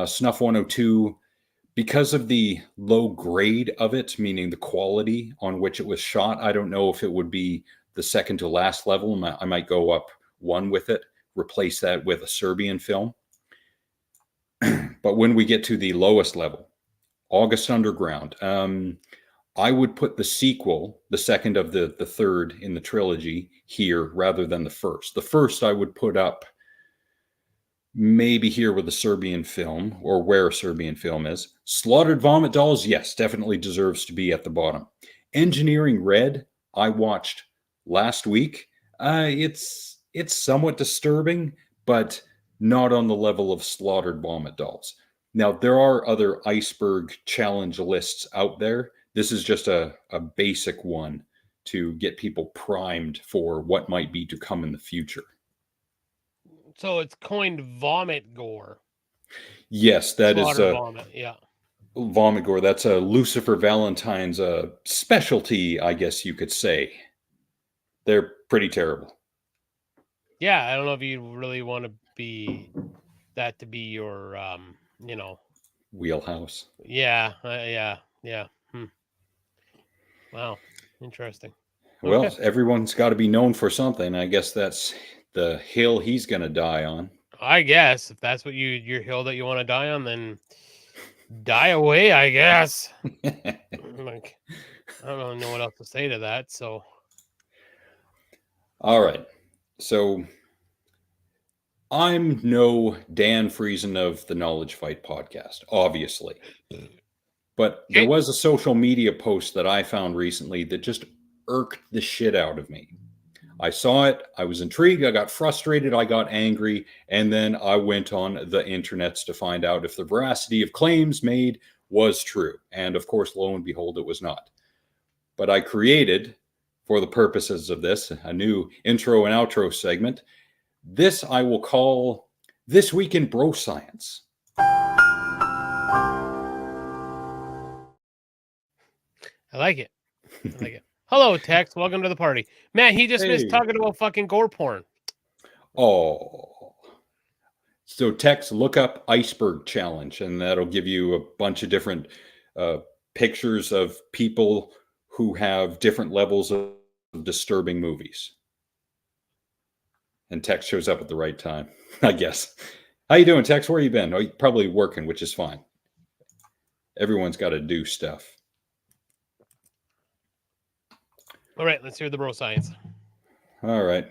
Snuff 102, because of the low grade of it, meaning the quality on which it was shot, I don't know if it would be the second to last level. I might go up 1 with it, replace that with a Serbian film. But when we get to the lowest level, August Underground, I would put the sequel, the second of the third in the trilogy, here rather than the first. The first I would put up maybe here with a Serbian film, or where a Serbian film is. Slaughtered Vomit Dolls, yes, definitely deserves to be at the bottom. Engineering Red, I watched last week. It's somewhat disturbing, but not on the level of Slaughtered Vomit Dolls. Now, there are other iceberg challenge lists out there. This is just a basic one to get people primed for what might be to come in the future. So it's coined vomit gore. Yes, that is vomit. Yeah. Vomit gore. That's a Lucifer Valentine's specialty, I guess you could say. They're pretty terrible. Yeah, I don't know if you really want to be that to be your, wheelhouse. Yeah. Wow, interesting. Well, everyone's got to be known for something. I guess that's the hill he's going to die on. I guess if that's what your hill that you want to die on, then die away, I guess. Like, I don't really know what else to say to that. So, all right. So, I'm no Dan Friesen of the Knowledge Fight podcast, obviously. But there was a social media post that I found recently that just irked the shit out of me. I saw it, I was intrigued, I got frustrated, I got angry, and then I went on the internets to find out if the veracity of claims made was true. And of course, lo and behold, it was not. But I created, for the purposes of this, a new intro and outro segment This I will call This Week in Bro Science. I like it. I like it. Hello, Tex. Welcome to the party. Man, he just missed Hey. talking about fucking gore porn. Oh. So Tex, look up iceberg challenge, and that'll give you a bunch of different pictures of people who have different levels of disturbing movies. And Tex shows up at the right time, I guess. How you doing, Tex? Where you been? Oh, you're probably working, which is fine. Everyone's got to do stuff. All right, let's hear the bro science. All right.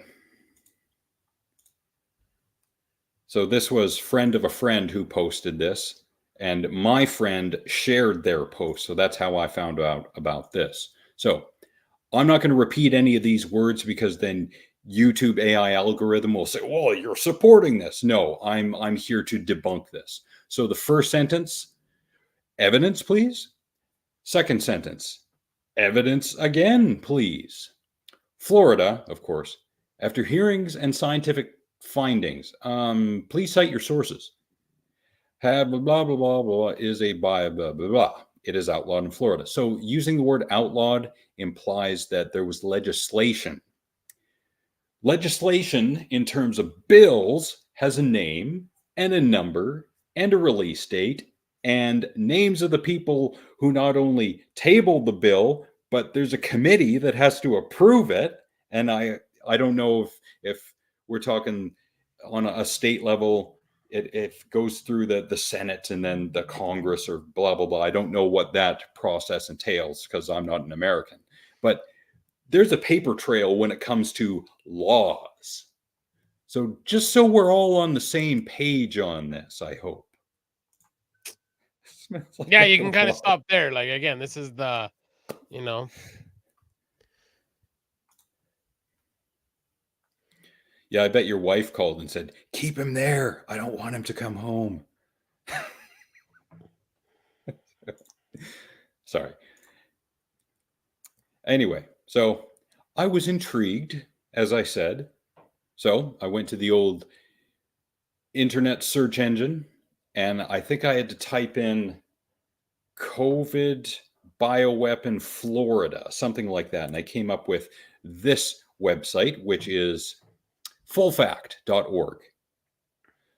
So this was friend of a friend who posted this, and my friend shared their post. So that's how I found out about this. So I'm not going to repeat any of these words because then YouTube AI algorithm will say, well, you're supporting this. No, I'm here to debunk this. So the first sentence, evidence, please. Second sentence, evidence again, please. Florida, of course, after hearings and scientific findings, please cite your sources. Have blah, blah, blah, blah, blah, is a blah, blah, blah, blah. It is outlawed in Florida. So using the word outlawed implies that there was legislation. Legislation in terms of bills has a name and a number and a release date and names of the people who not only tabled the bill, but there's a committee that has to approve it. And I don't know if we're talking on a state level, it goes through the Senate and then the Congress or blah, blah, blah. I don't know what that process entails because I'm not an American. But there's a paper trail when it comes to laws. So just so we're all on the same page on this, I hope. Like yeah, you can kind of stop there. Like, again, this is the, you know. Yeah, I bet your wife called and said, keep him there. I don't want him to come home. Sorry. Anyway, so I was intrigued, as I said. So I went to the old internet search engine, and I think I had to type in COVID bioweapon Florida, something like that. And I came up with this website, which is fullfact.org.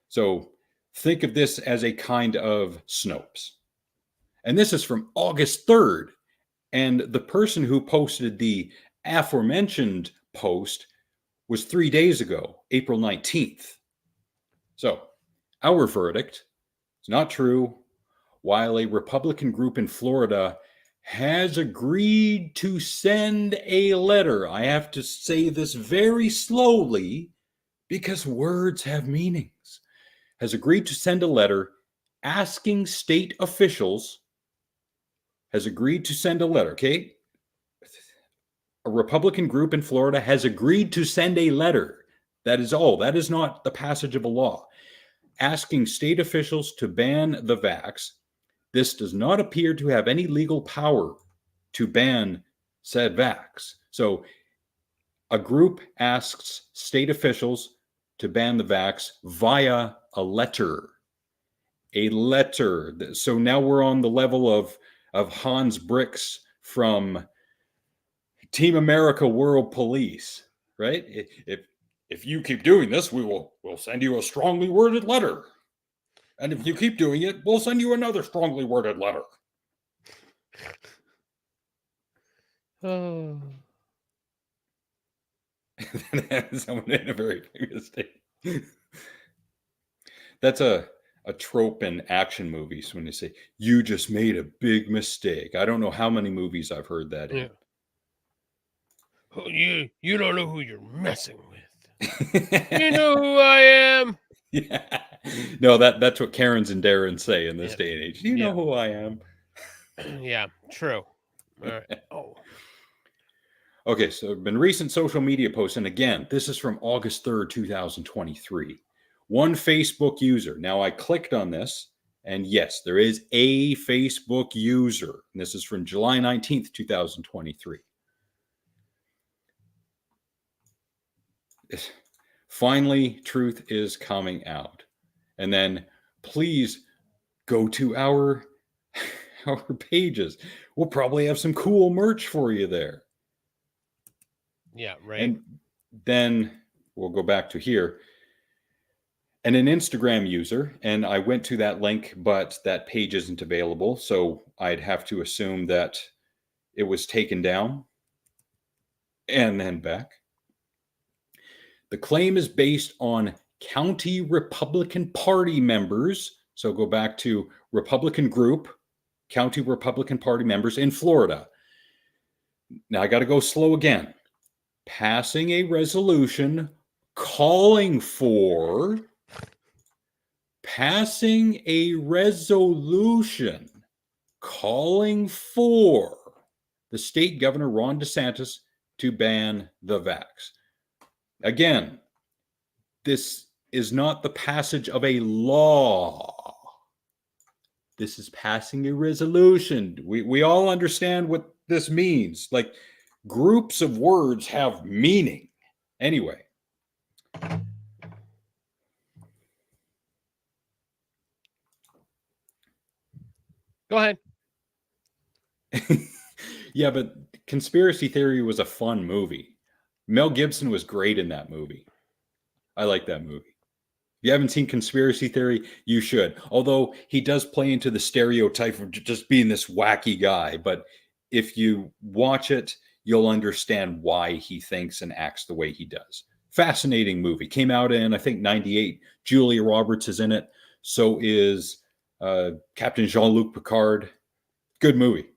So think of this as a kind of Snopes. And this is from August 3rd. And the person who posted the aforementioned post was 3 days ago, April 19th. So our verdict is not true. While a Republican group in Florida has agreed to send a letter, I have to say this very slowly because words have meanings, has agreed to send a letter asking state officials, okay? A Republican group in Florida has agreed to send a letter. That is all. That is not the passage of a law. Asking state officials to ban the vax. This does not appear to have any legal power to ban said vax. So a group asks state officials to ban the vax via a letter. A letter. So now we're on the level of Hans Bricks from Team America World Police, right? If you keep doing this, we'll send you a strongly worded letter. And if you keep doing it, we'll send you another strongly worded letter. Oh. Someone in a very famous state. That's a trope in action movies when they say, you just made a big mistake. I don't know how many movies I've heard that in. Oh, you don't know who you're messing with. You know who I am. Yeah. No, that's what Karens and Darren say in this day and age. Do you know who I am? Yeah, true. All right. Oh. Okay, so there have been recent social media posts, and again, this is from August 3rd, 2023. One Facebook user. Now, I clicked on this, and yes, there is a Facebook user. And this is from July 19th, 2023. Finally, truth is coming out. And then please go to our pages. We'll probably have some cool merch for you there. Yeah, right. And then we'll go back to here. And an Instagram user, and I went to that link, but that page isn't available. So I'd have to assume that it was taken down and then back. The claim is based on county Republican Party members. So go back to Republican group, county Republican Party members in Florida. Now I got to go slow again. Passing a resolution calling for the state governor Ron DeSantis to ban the vax. Again, this is not the passage of a law. This is passing a resolution. We all understand what this means. Like, groups of words have meaning. Anyway. Go ahead. Yeah, but Conspiracy Theory was a fun movie. Mel Gibson was great in that movie. I like that movie. If you haven't seen Conspiracy Theory, you should. Although he does play into the stereotype of just being this wacky guy. But if you watch it, you'll understand why he thinks and acts the way he does. Fascinating movie. Came out in, I think, 98. Julia Roberts is in it. So is Captain Jean-Luc Picard. Good movie.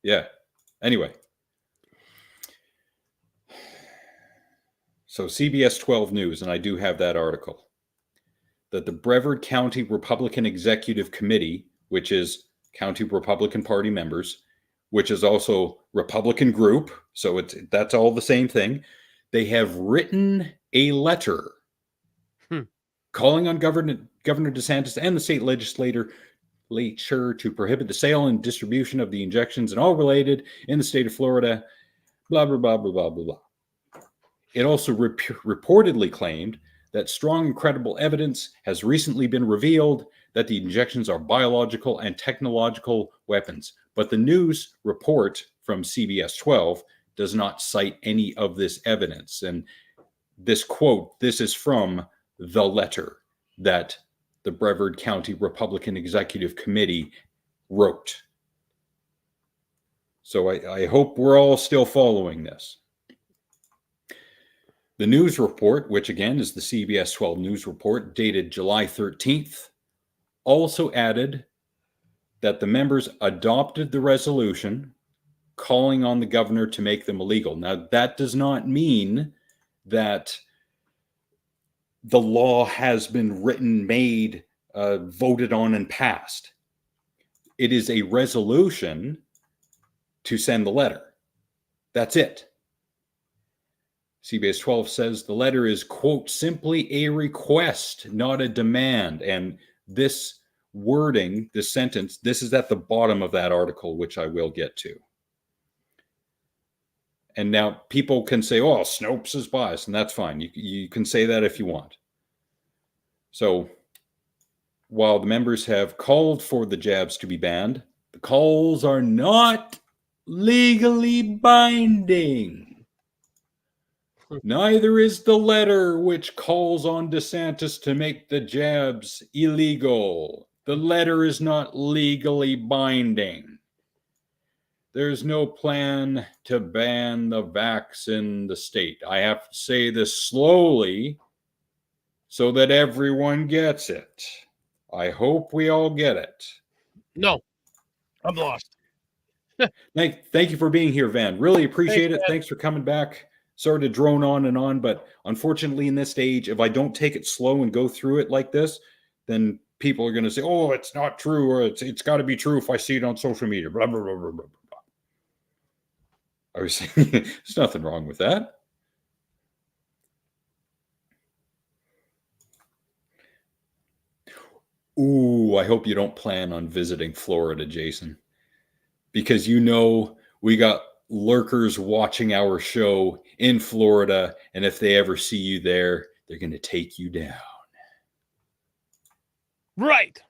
Yeah. Anyway. So CBS 12 News, and I do have that article, that the Brevard County Republican Executive Committee, which is County Republican Party members, which is also Republican group, so that's all the same thing, they have written a letter calling on Governor DeSantis and the state legislature to prohibit the sale and distribution of the injections and all related in the state of Florida, blah, blah, blah, blah, blah, blah, blah. It also reportedly claimed that strong and credible evidence has recently been revealed that the injections are biological and technological weapons. But the news report from CBS 12 does not cite any of this evidence. And this quote, this is from the letter that the Brevard County Republican Executive Committee wrote. So I hope we're all still following this. The news report, which again is the CBS 12 news report dated July 13th, also added that the members adopted the resolution calling on the governor to make them illegal. Now, that does not mean that the law has been written, made, voted on, and passed. It is a resolution to send the letter. That's it. CBS 12 says the letter is, quote, simply a request, not a demand. And this wording, this sentence, this is at the bottom of that article, which I will get to. And now people can say, oh, Snopes is biased, and that's fine. You can say that if you want. So while the members have called for the jabs to be banned, the calls are not legally binding. Neither is the letter which calls on DeSantis to make the jabs illegal. The letter is not legally binding. There's no plan to ban the vax in the state. I have to say this slowly so that everyone gets it. I hope we all get it. No, I'm lost. Thank you for being here, Van. Really appreciate it. Thanks for coming back. Sorry to drone on, but unfortunately in this age, if I don't take it slow and go through it like this, then people are going to say, oh, it's not true, or it's got to be true if I see it on social media, blah, blah, blah, blah, blah, blah. I was saying, there's nothing wrong with that. Ooh, I hope you don't plan on visiting Florida, Jason, because we got lurkers watching our show in Florida, and if they ever see you there, They're going to take you down. Right.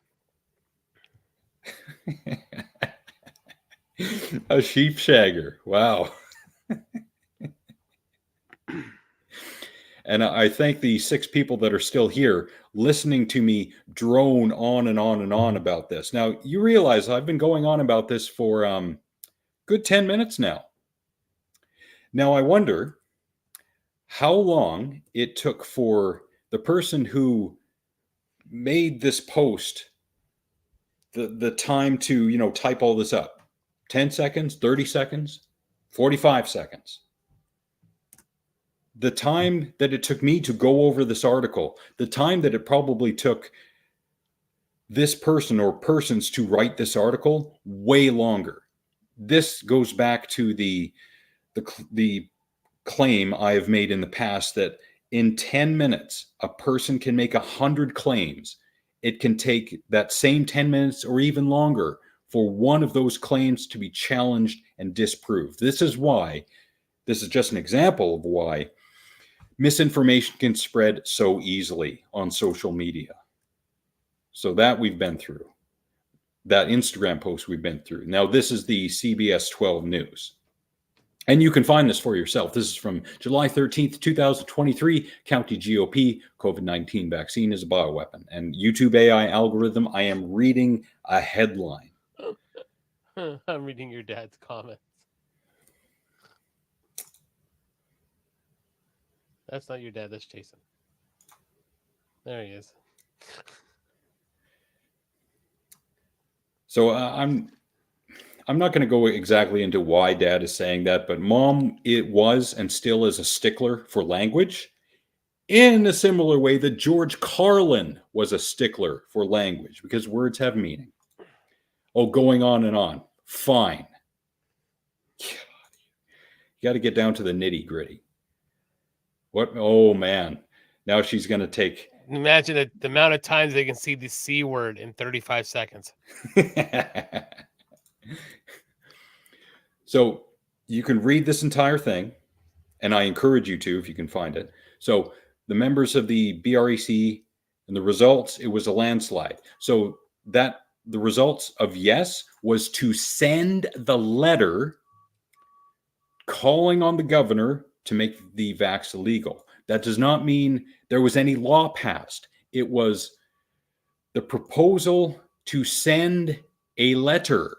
A sheep shagger. Wow. And I thank the 6 people that are still here listening to me drone on and on and on about this. Now, you realize I've been going on about this for good 10 minutes now. Now, I wonder how long it took for the person who made this post the time to, type all this up. 10 seconds, 30 seconds, 45 seconds. The time that it took me to go over this article, the time that it probably took this person or persons to write this article, way longer. This goes back to the claim I have made in the past that in 10 minutes, a person can make 100 claims. It can take that same 10 minutes or even longer for one of those claims to be challenged and disproved. This is just an example of why misinformation can spread so easily on social media. So that we've been through. That Instagram post we've been through. Now, this is the CBS 12 News. And you can find this for yourself. This is from July 13th, 2023. County GOP, COVID-19 vaccine is a bioweapon. And YouTube AI algorithm, I am reading a headline. I'm reading your dad's comments. That's not your dad, that's Jason. There he is. So I'm not going to go exactly into why Dad is saying that, but Mom, it was and still is a stickler for language in a similar way that George Carlin was a stickler for language because words have meaning. Oh, going on and on. Fine. You got to get down to the nitty gritty. What? Oh, man. Now she's going to take... Imagine the amount of times they can see the C word in 35 seconds. So you can read this entire thing, and I encourage you to if you can find it. So the members of the BREC and the results, it was a landslide. So that the results of yes was to send the letter calling on the governor to make the vax illegal. That does not mean there was any law passed. It was the proposal to send a letter.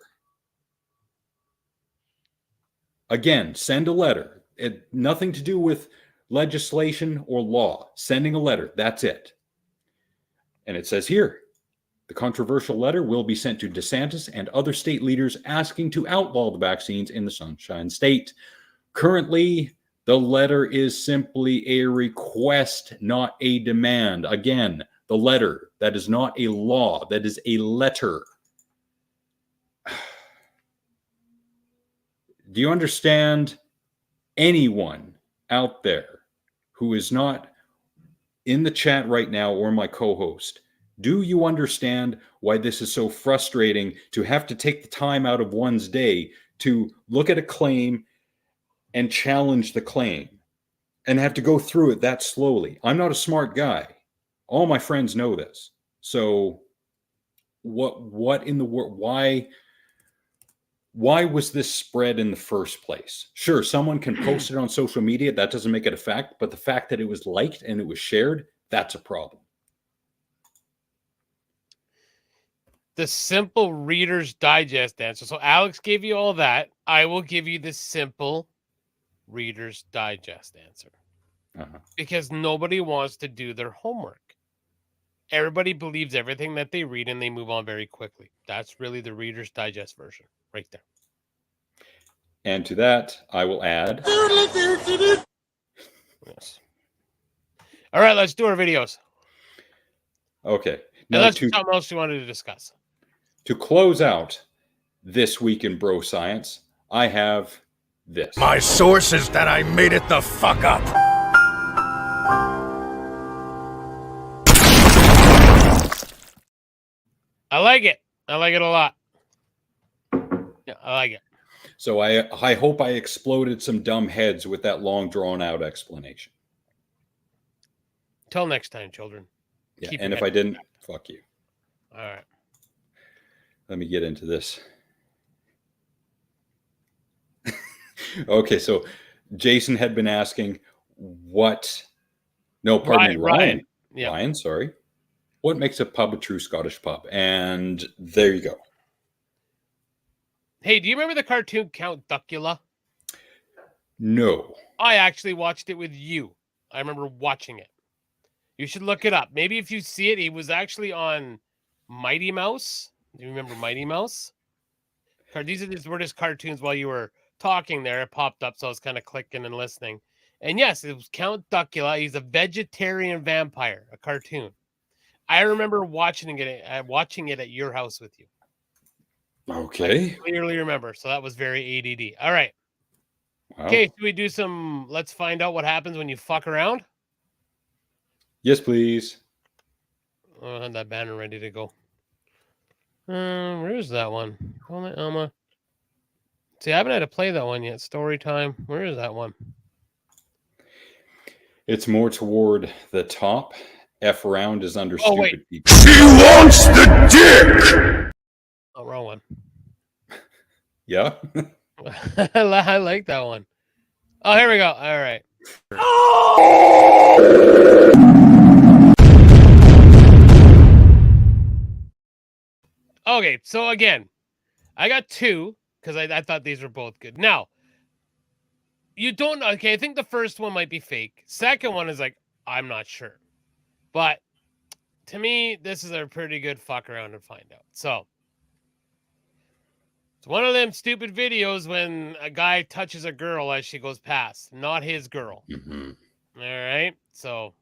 Again, send a letter. Nothing to do with legislation or law. Sending a letter. That's it. And it says here, the controversial letter will be sent to DeSantis and other state leaders asking to outlaw the vaccines in the Sunshine State. Currently, the letter is simply a request, not a demand. Again, the letter, that is not a law. That is a letter. Do you understand anyone out there who is not in the chat right now or my co-host? Do you understand why this is so frustrating to have to take the time out of one's day to look at a claim and challenge the claim and have to go through it that slowly? I'm not a smart guy. All my friends know this. So what in the world, why was this spread in the first place? Sure, someone can post it on social media. That doesn't make it a fact. But the fact that it was liked and it was shared, that's a problem. The simple Reader's Digest answer. So Alex gave you all that. I will give you the simple Reader's Digest answer. Because nobody wants to do their homework. Everybody believes everything that they read and they move on very quickly. That's really the Reader's Digest version right there. And to that, I will add. Yes. All right, let's do our videos. Okay. Now, let's do something else you wanted to discuss. To close out this week in bro science, I have this. My source is that I made it the fuck up. I like it. I like it a lot. Yeah, I like it. So I hope I exploded some dumb heads with that long drawn out explanation. Till next time, children. Yeah, Keep and your if I head didn't, fuck you. All right. Let me get into this. Okay, so Jason had been asking what. No, pardon me, Ryan. Yeah. Ryan, sorry. What makes a pub a true Scottish pub? And there you go. Hey, do you remember the cartoon Count Duckula? No. I actually watched it with you. I remember watching it. You should look it up. Maybe if you see it, he was actually on Mighty Mouse. Do you remember Mighty Mouse? These were just cartoons while you were talking there. It popped up, so I was kind of clicking and listening. And yes, it was Count Duckula. He's a vegetarian vampire, a cartoon. I remember watching it at your house with you. Okay. I clearly remember. So that was very ADD. All right. Wow. Okay, so we do some. Let's find out what happens when you fuck around. Yes, please. I had that banner ready to go. Where's that one? Call it Elma. See, I haven't had to play that one yet. Story time. Where is that one? It's more toward the top. F round is under Oh, stupid wait. people. She wants the dick! Oh, wrong one. Yeah. I like that one. Oh, here we go. All right. Okay, so again, I got two because I thought these were both good. Now, you don't. Okay, I think the first one might be fake. Second one is like, I'm not sure. But to me, this is a pretty good fuck around and find out. So, it's one of them stupid videos when a guy touches a girl as she goes past, not his girl. Mm-hmm. All right, so.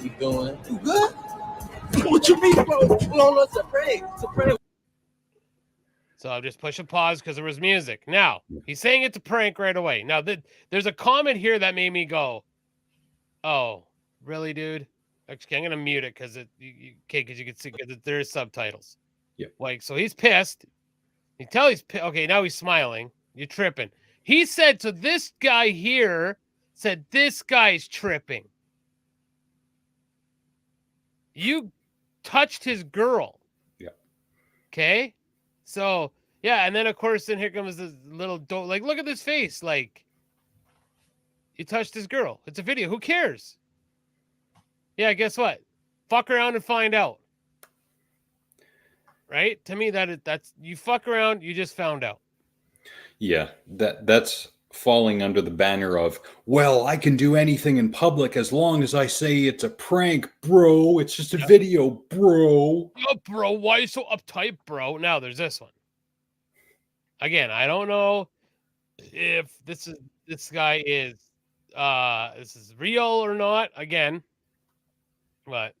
You going? You good? What you mean, bro? You don't know it's a prank. It's a prank. So I'll just push a pause because there was music. Now, he's saying it's a prank right away. Now, there's a comment here that made me go, oh, really, dude? Actually, I'm going to mute it because because you can see because there's subtitles. Yeah. Like, so he's pissed. You tell he's pissed. Okay, now he's smiling. You're tripping. He said, so this guy here said, this guy's tripping. You touched his girl. Yeah. Okay. So, yeah. And then, of course, then here comes this little dope. Like, look at this face. Like, you touched his girl. It's a video. Who cares? Yeah. Guess what? Fuck around and find out. Right? To me, that's you fuck around. You just found out. Yeah. That's falling under the banner of, well, I can do anything in public as long as I say it's a prank, bro. It's just a video, bro. Oh, bro, why are you so uptight, bro? Now there's this one. Again, I don't know if this guy is this is real or not. Again, but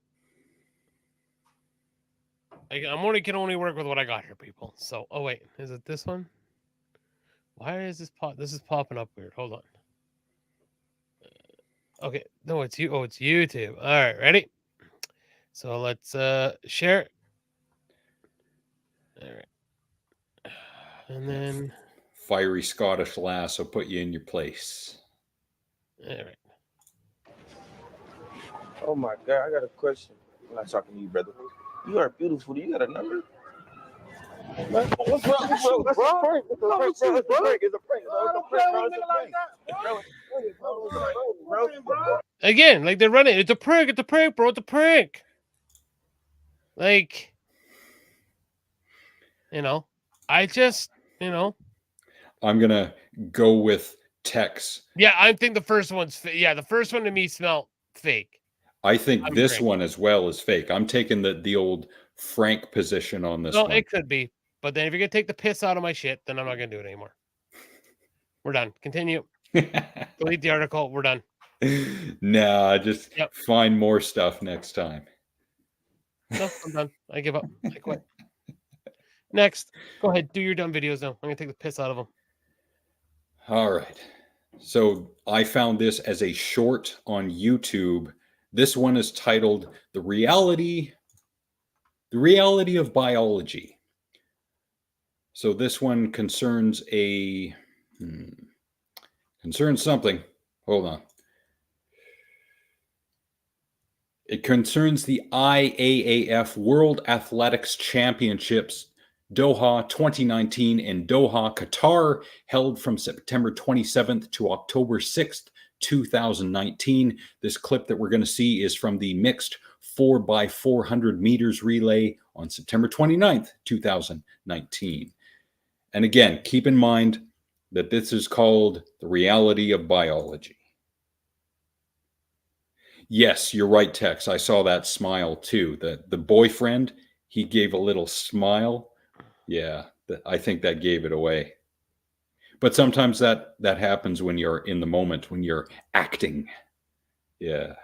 can only work with what I got here, people. So, oh wait, is it this one? Why is this This is popping up weird. Hold on. Okay, no, it's you. Oh, it's YouTube. All right, ready? So let's share it. All right, and then fiery Scottish lass will put you in your place. All right. Oh my God, I got a question. I'm not talking to you, brother. You are beautiful. Do you got a number? What's wrong with you, bro? It's a prank. It's a prank, bro. It's a prank. It's a prank, bro. Again, like they're running. It's a prank. It's a prank, bro. It's a prank. Like, I just, I'm gonna go with Tex. Yeah, I think the first one's. The first one to me smelled fake. I think this one as well is fake. I'm taking the old Frank position on this one. It could be. But then if you're going to take the piss out of my shit, then I'm not going to do it anymore. We're done. Continue. Delete the article. We're done. Nah, just find more stuff next time. No, I'm done. I give up. I quit. Next. Go ahead. Do your dumb videos now. I'm going to take the piss out of them. All right. So I found this as a short on YouTube. This one is titled The Reality of Biology. So this one concerns something. Hold on. It concerns the IAAF World Athletics Championships Doha 2019 in Doha, Qatar, held from September 27th to October 6th, 2019. This clip that we're going to see is from the mixed 4x400 meters relay on September 29th, 2019. And again, keep in mind that this is called the reality of biology. Yes, you're right, Tex. I saw that smile too. The boyfriend, he gave a little smile. Yeah, I think that gave it away. But sometimes that happens when you're in the moment, when you're acting. Yeah.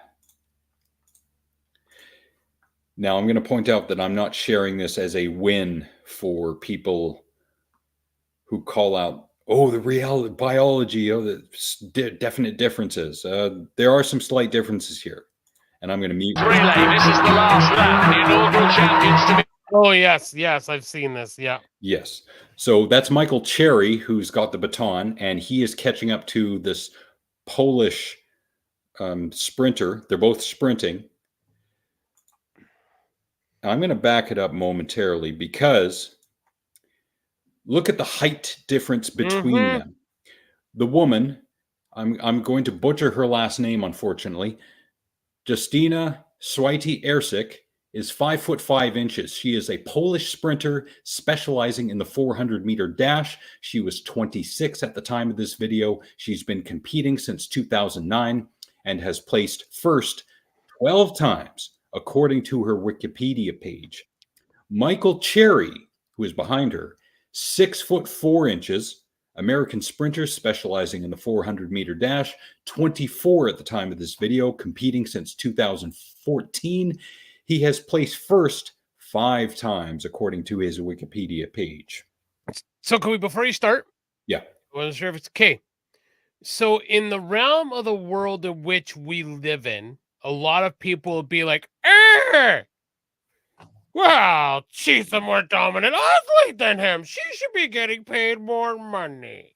Now, I'm going to point out that I'm not sharing this as a win for people who call out, oh, the reality biology, oh, the definite differences. There are some slight differences here. And I'm going to mute. Relay, this is the last lap. The inaugural champions to be. Oh, yes, I've seen this. Yeah. Yes. So that's Michael Cherry, who's got the baton, and he is catching up to this Polish sprinter. They're both sprinting. I'm going to back it up momentarily because look at the height difference between them. The woman, I'm going to butcher her last name, unfortunately. Justina Swiatek-Ercik is 5'5". She is a Polish sprinter specializing in the 400-meter dash. She was 26 at the time of this video. She's been competing since 2009 and has placed first 12 times, according to her Wikipedia page. Michael Cherry, who is behind her, 6'4", American sprinter specializing in the 400-meter dash, 24 at the time of this video, competing since 2014. He has placed first 5 times, according to his Wikipedia page. So can we, before you start? Yeah. I wasn't sure if it's okay. So in the realm of the world in which we live in, a lot of people will be like, well, she's a more dominant athlete than him. She should be getting paid more money.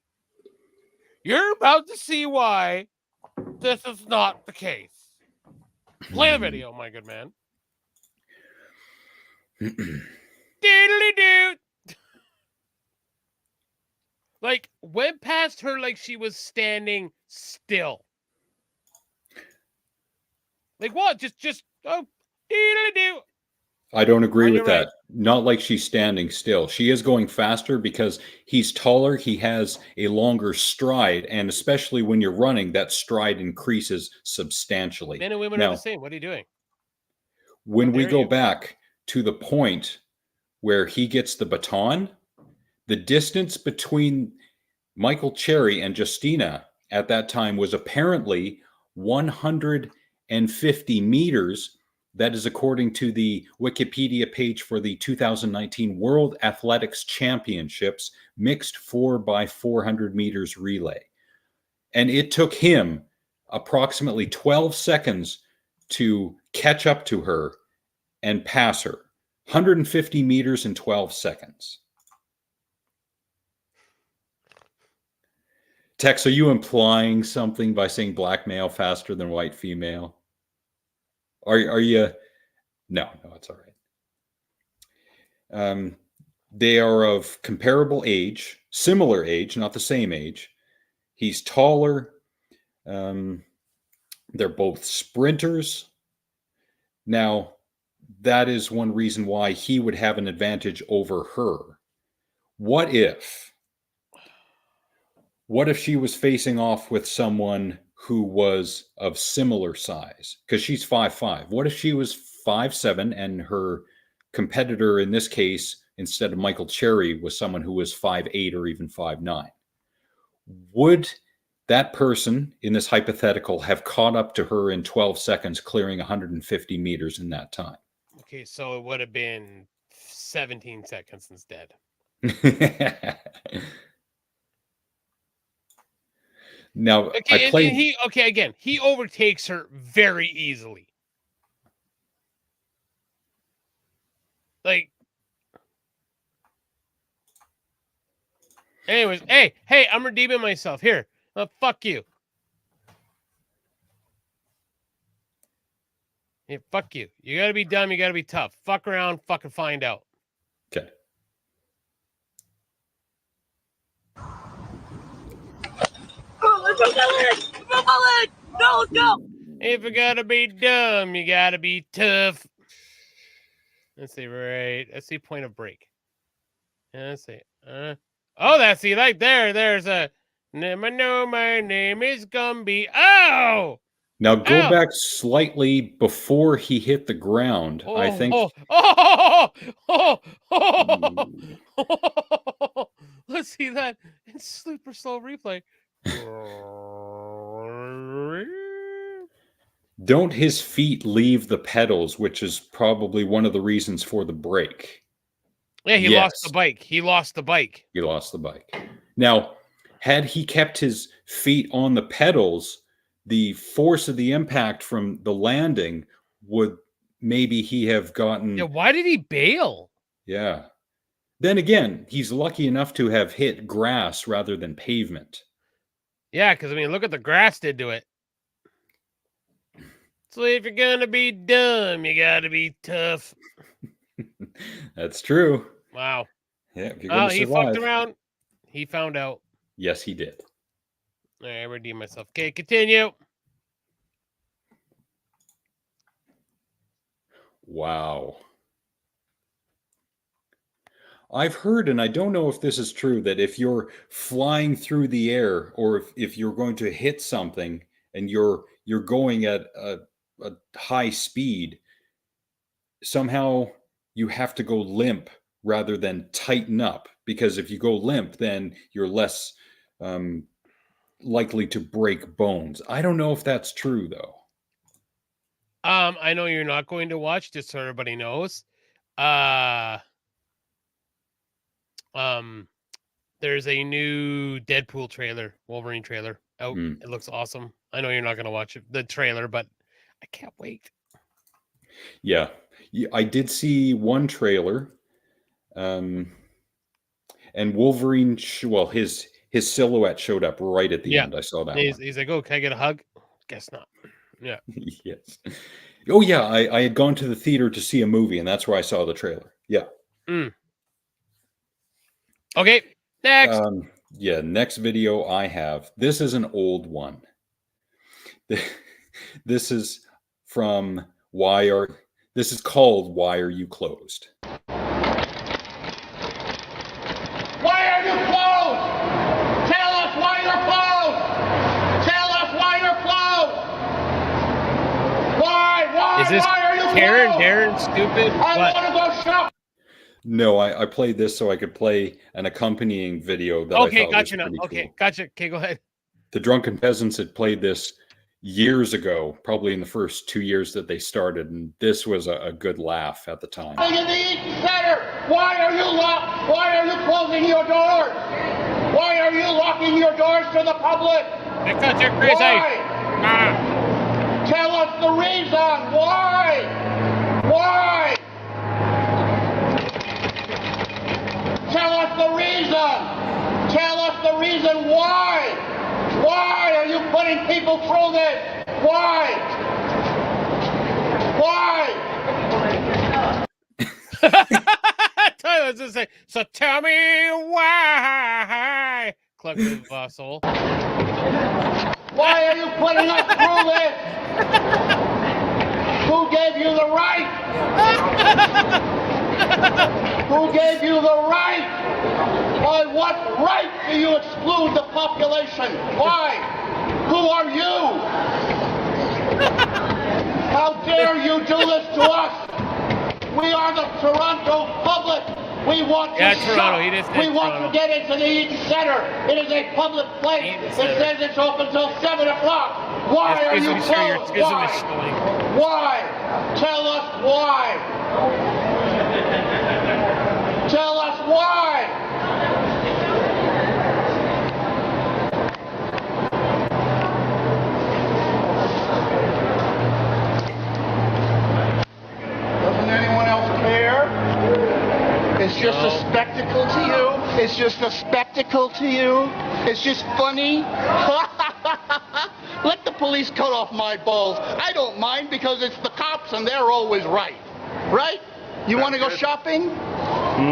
You're about to see why this is not the case. Play the video, my good man. Diddly-doo. Like, went past her like she was standing still. Like, what? Just, oh, diddly-doo. I don't agree with that. Not like she's standing still. She is going faster because he's taller. He has a longer stride. And especially when you're running, that stride increases substantially. Men and women are the same. What are you doing? When we go back to the point where he gets the baton, the distance between Michael Cherry and Justina at that time was apparently 150 meters. That is according to the Wikipedia page for the 2019 World Athletics Championships mixed 4x400 meters relay. And it took him approximately 12 seconds to catch up to her and pass her. 150 meters in 12 seconds. Tex, are you implying something by saying black male faster than white female? Are you? No, it's all right. They are of comparable age, similar age, not the same age. He's taller. They're both sprinters. Now, that is one reason why he would have an advantage over her. What if she was facing off with someone who was of similar size? Because she's 5'5". What if she was 5'7" and her competitor in this case, instead of Michael Cherry, was someone who was 5'8" or even 5'9"? Would that person in this hypothetical have caught up to her in 12 seconds, clearing 150 meters in that time? Okay, so it would have been 17 seconds instead. Now, okay, he overtakes her very easily. Like, anyways, hey, I'm redeeming myself here. Fuck you. Yeah, fuck you. You gotta be dumb. You gotta be tough. Fuck around. Fucking find out. Okay. No, no. If you gotta be dumb, you gotta be tough. Let's see, right. Let's see, point of break. Yeah, let's see. Oh, that's see, right there. There's a. No, my name is Gumby. Oh! Now go Ow. back slightly before he hit the ground. I think. Let's see that in super slow replay. Don't his feet leave the pedals, which is probably one of the reasons for the break. Yeah, he lost the bike. He lost the bike. He lost the bike. Now, had he kept his feet on the pedals, the force of the impact from the landing would maybe he have gotten. Yeah, why did he bail? Yeah. Then again, he's lucky enough to have hit grass rather than pavement. Yeah, because I mean, look what the grass did to it. So if you're gonna be dumb, you gotta be tough. That's true. Wow. Yeah, if you're gonna he survive. fucked around. He found out. Yes, he did. All right, I redeemed myself. Okay, continue. Wow. I've heard, and I don't know if this is true, that if you're flying through the air or if you're going to hit something and you're going at a high speed, somehow you have to go limp rather than tighten up, because if you go limp, then you're less likely to break bones. I don't know if that's true, though. I know you're not going to watch, just so everybody knows. There's a new Deadpool trailer, Wolverine trailer out. It looks awesome. I know you're not going to watch the trailer, but I can't wait. Yeah, I did see one trailer, and Wolverine. His silhouette showed up right at the end. I saw that. He's like, "Oh, can I get a hug?" Guess not. Yeah. Yes. Oh yeah, I had gone to the theater to see a movie, and that's where I saw the trailer. Yeah. Okay. Next. Next video I have. This is an old one. This is from This is called Why Are You Closed? Why are you closed? Tell us why you're closed. Tell us why you're closed. Why? Is this why are you Karen, closed? Darren, stupid? I What? want to go shop. No, I played this so I could play an accompanying video that Okay, I thought gotcha was now. pretty Okay, cool. gotcha. Okay, go ahead. The Drunken Peasants had played this years ago, probably in the first 2 years that they started, and this was a good laugh at the time. In the Eaton Center. Why are you locked? Why are you closing your doors? Why are you locking your doors to the public? Because you're crazy. Why? Tell us the reason. Why? Why? Tell us the reason. Tell us the reason why. Why are you putting people through this? Why? Why? I was just saying, so tell me why. Collective soul. Why are you putting us through this? Who gave you the right? Who gave you the right? By what right do you exclude the population? Why? Who are you? How dare you do this to us? We are the Toronto public. We want to shop. We want to get into the Eaton Center. It is a public place. It says it's open till 7 o'clock. Why are you closed? Why? Why? Tell us why. Tell us why. Doesn't anyone else care? It's just a spectacle to you? It's just a spectacle to you? It's just funny? Let the police cut off my balls. I don't mind because it's the cops and they're always right. Right? You want to go shopping?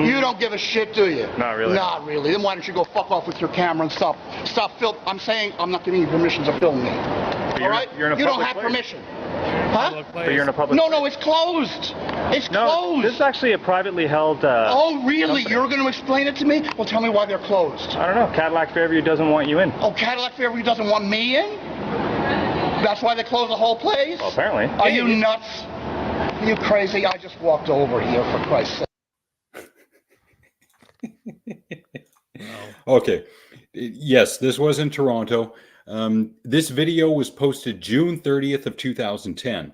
You don't give a shit, do you? Not really. Not really. Then why don't you go fuck off with your camera and stop film? I'm saying I'm not giving you permission to film me. All right? You're in a you don't public have place. permission. Huh? But you're in a public No, place. no, it's closed. It's No, closed. this is actually a privately held. Oh, really? company. You're going to explain it to me? Well, tell me why they're closed. I don't know. Cadillac Fairview doesn't want you in. Oh, Cadillac Fairview doesn't want me in? That's why they closed the whole place? Well, apparently. Are you nuts? Are you crazy? I just walked over here, for Christ's sake. Okay. Yes, this was in Toronto. This video was posted June 30th of 2010.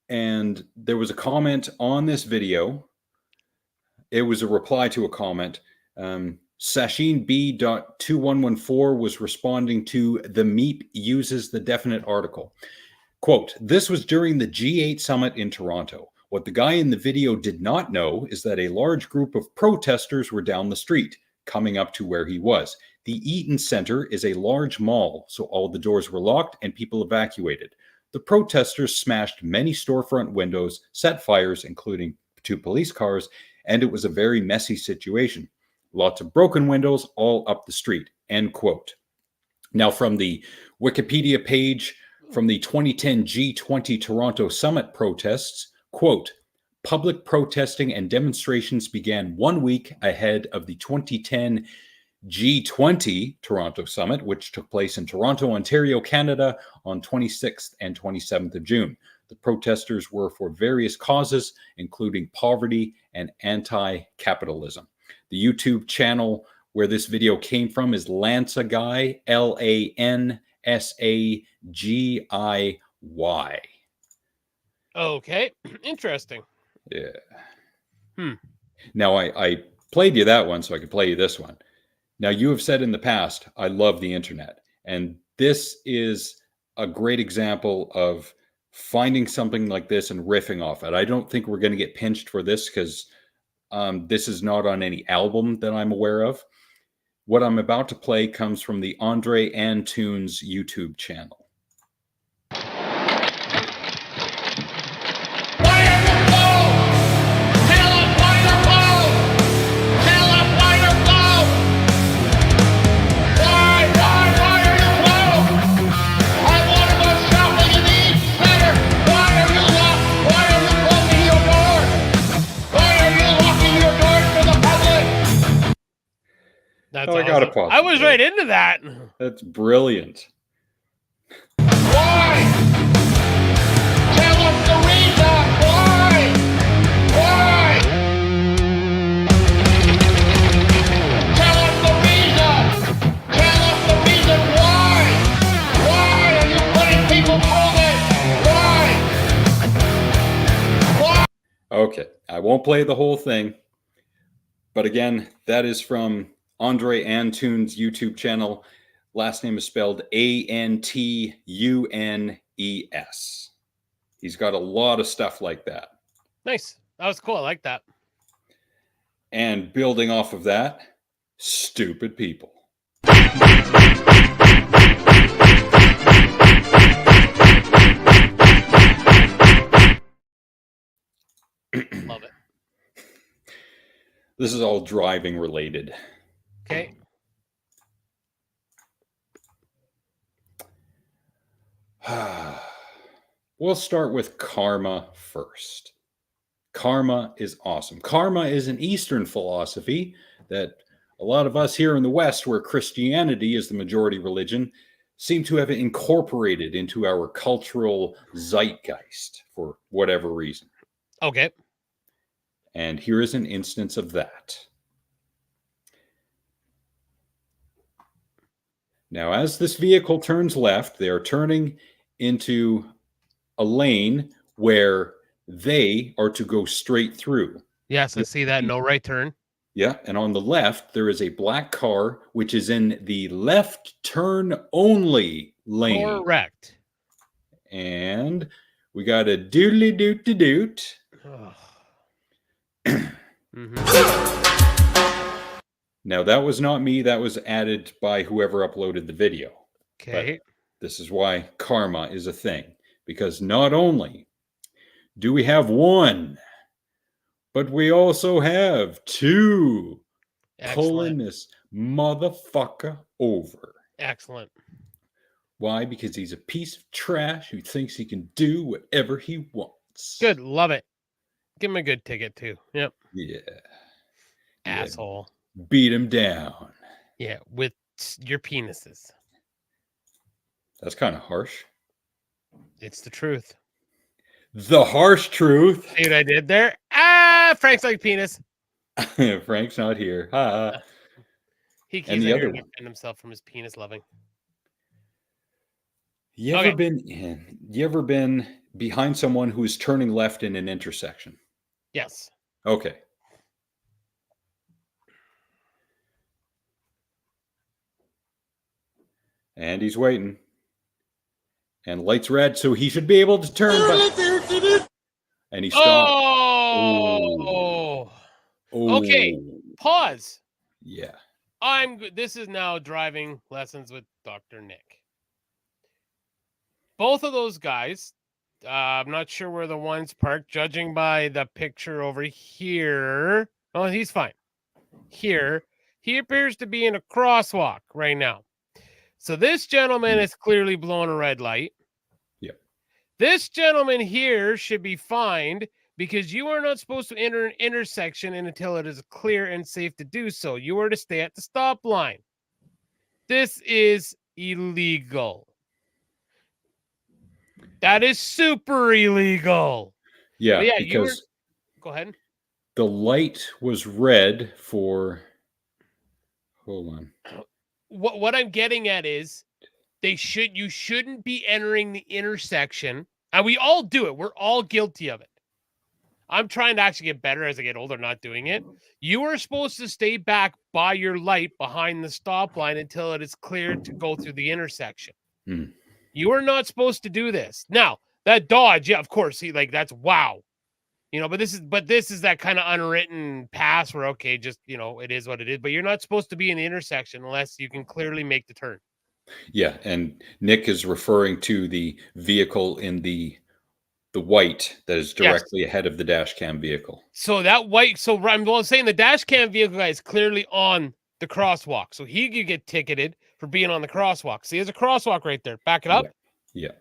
And there was a comment on this video. It was a reply to a comment. Sasheen B.2114 was responding to the MEEP uses the definite article. Quote, this was during the G8 summit in Toronto. What the guy in the video did not know is that a large group of protesters were down the street, coming up to where he was. The Eaton Centre is a large mall, so all the doors were locked and people evacuated. The protesters smashed many storefront windows, set fires, including 2 police cars, and it was a very messy situation. Lots of broken windows all up the street, end quote. Now, from the Wikipedia page from the 2010 G20 Toronto Summit protests, quote, public protesting and demonstrations began 1 week ahead of the 2010 G20 Toronto Summit, which took place in Toronto, Ontario, Canada on 26th and 27th of June. The protesters were for various causes, including poverty and anti-capitalism. The YouTube channel where this video came from is Lansa Guy, LANSAGIY. Okay, interesting. Yeah. Now, I played you that one so I could play you this one. Now, you have said in the past, I love the internet. And this is a great example of finding something like this and riffing off it. I don't think we're going to get pinched for this because this is not on any album that I'm aware of. What I'm about to play comes from the Andre Antunes YouTube channel. That's I awesome. gotta pause I it was there. right into that. That's brilliant. Why? Tell us the reason. Why? Why? Tell us the reason. Tell us the reason why. Why are you putting people through this? Why? Why? Okay, I won't play the whole thing. But again, that is from Andre Antunes' YouTube channel. Last name is spelled Antunes. He's got a lot of stuff like that. Nice. That was cool. I like that. And building off of that, stupid people. Love it. This is all driving related. Okay. We'll start with karma first. Karma is awesome. Karma is an Eastern philosophy that a lot of us here in the West, where Christianity is the majority religion, seem to have incorporated into our cultural zeitgeist for whatever reason. Okay. And here is an instance of that. Now, as this vehicle turns left, they are turning into a lane where they are to go straight through. Yes, I see that. No right turn. Yeah, and on the left, there is a black car, which is in the left turn only lane. Correct. And we got a doodly doot to doot. Now, that was not me. That was added by whoever uploaded the video. Okay. But This is why karma is a thing. Because not only do we have one, but we also have two. Pulling this motherfucker over. Excellent. Why? Because he's a piece of trash who thinks he can do whatever he wants. Good. Love it. Give him a good ticket, too. Yep. Yeah. Asshole. Beat him down. Yeah, with your penises. That's kind of harsh. It's the truth. The harsh truth. See what I did there? Frank's like penis. Frank's not here. Ha. He keeps here to defend himself from his penis loving. You ever been behind someone who's turning left in an intersection? Yes. Okay. And he's waiting. And light's red, so he should be able to turn. And he stopped. Oh. Okay. Pause. Yeah. This is now driving lessons with Dr. Nick. Both of those guys, I'm not sure where the one's parked, judging by the picture over here. Oh, he's fine. Here, he appears to be in a crosswalk right now. So this gentleman is clearly blowing a red light. Yep. This gentleman here should be fined because you are not supposed to enter an intersection until it is clear and safe to do so. You are to stay at the stop line. This is illegal. That is super illegal. Yeah, because go ahead. The light was red for. Hold on. What I'm getting at is you shouldn't be entering the intersection. And we all do it. We're all guilty of it. I'm trying to actually get better as I get older, not doing it. You are supposed to stay back by your light behind the stop line until it is cleared to go through the intersection. You are not supposed to do this. Now, that Dodge, yeah, of course, that's wow. But this is that kind of unwritten pass where, okay, just, it is what it is. But you're not supposed to be in the intersection unless you can clearly make the turn. Yeah, and Nick is referring to the vehicle in the white that is directly ahead of the dash cam vehicle. So that white, I'm saying the dash cam vehicle guy is clearly on the crosswalk. So he could get ticketed for being on the crosswalk. See, there's a crosswalk right there. Back it up. Yeah.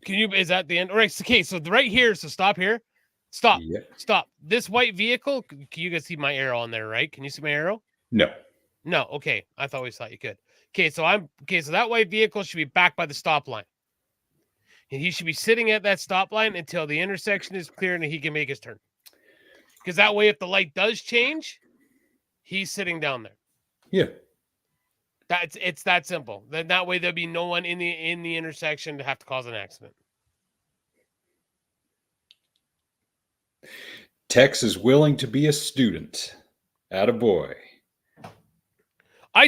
Is that the end? All right. Okay. So right here. So stop here. Stop. Yeah. Stop. This white vehicle. Can you guys see my arrow on there, right? Can you see my arrow? No. No. Okay. I always thought you could. Okay. So that white vehicle should be back by the stop line. And he should be sitting at that stop line until the intersection is clear and he can make his turn. Because that way, if the light does change, he's sitting down there. Yeah. It's that simple. Then that way there'll be no one in the intersection to have to cause an accident. Tex is willing to be a student. Attaboy. I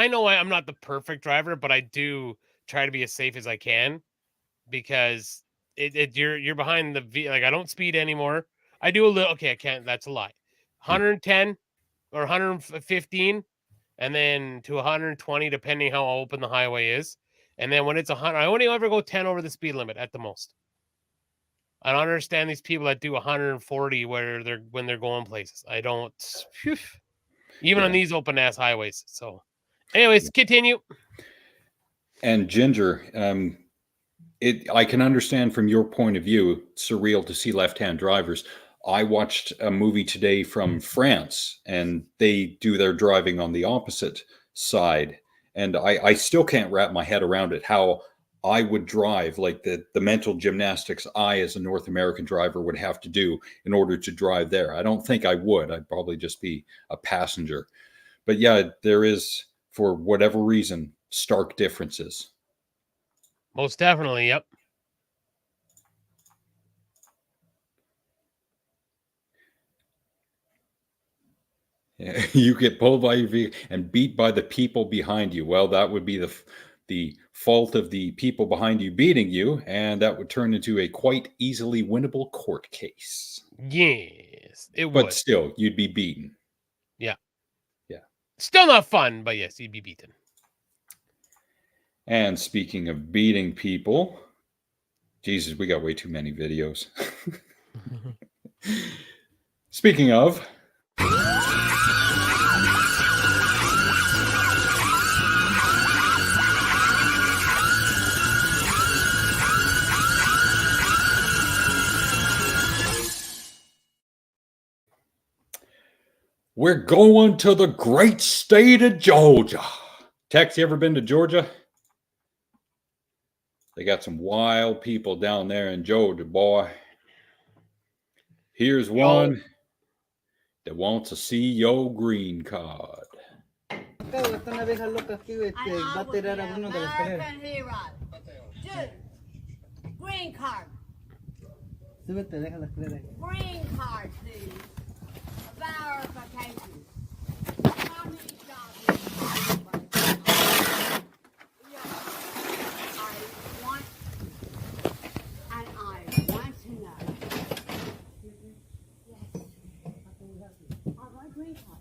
know I'm not the perfect driver, but I do try to be as safe as I can because you're behind the I don't speed anymore. I do a little. Okay, I can't. That's a lie. 110 or 115, and then to 120, depending how open the highway is. And then when it's 100, I only ever go 10 over the speed limit at the most. I don't understand these people that do 140 when they're going places. I don't. Even on these open ass highways. So, anyways, continue. And Ginger, I can understand from your point of view, it's surreal to see left-hand drivers. I watched a movie today from France, and they do their driving on the opposite side. And I still can't wrap my head around it, how I would drive, like the mental gymnastics I, as a North American driver, would have to do in order to drive there. I don't think I would. I'd probably just be a passenger. But yeah, there is, for whatever reason, stark differences. Most definitely, yep. Yeah, you get pulled by your vehicle and beat by the people behind you. Well, that would be the fault of the people behind you beating you, and that would turn into a quite easily winnable court case. Yes, it would. But still, you'd be beaten. Yeah. Yeah. Still not fun, but yes, you'd be beaten. And speaking of beating people, Jesus, we got way too many videos. Speaking of, we're going to the great state of Georgia. Tex, you ever been to Georgia? They got some wild people down there in Georgia, boy. Here's one that wants to see your green card. American hero. Dude, green card. Green card, please. Verification. How many jobs? I want to know. Yes. I want green card.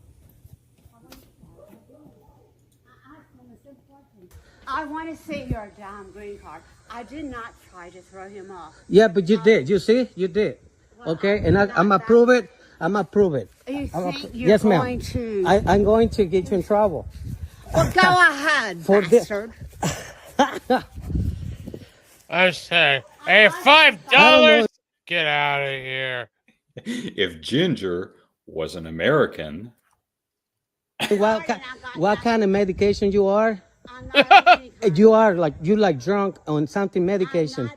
I want to see your damn green card. I did not try to throw him off. Yeah, but you did. You see? You did. Well, okay, and I'm going to prove it. I'm going to prove it. You think you're going to... I'm going to get you in trouble. Well, go ahead, bastard. I say, hey, $5? Get out of here. If Ginger was an American... What kind of medication you are? You are like drunk on something medication.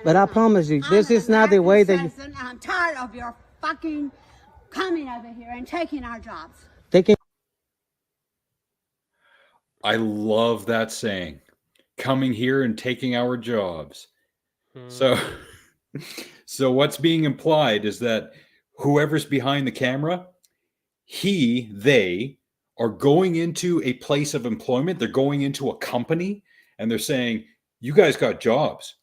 But I promise you, this is not the way that you... I'm tired of your fucking coming over here and taking our jobs. I love that saying. Coming here and taking our jobs. So what's being implied is that whoever's behind the camera, they are going into a place of employment. They're going into a company and they're saying, you guys got jobs.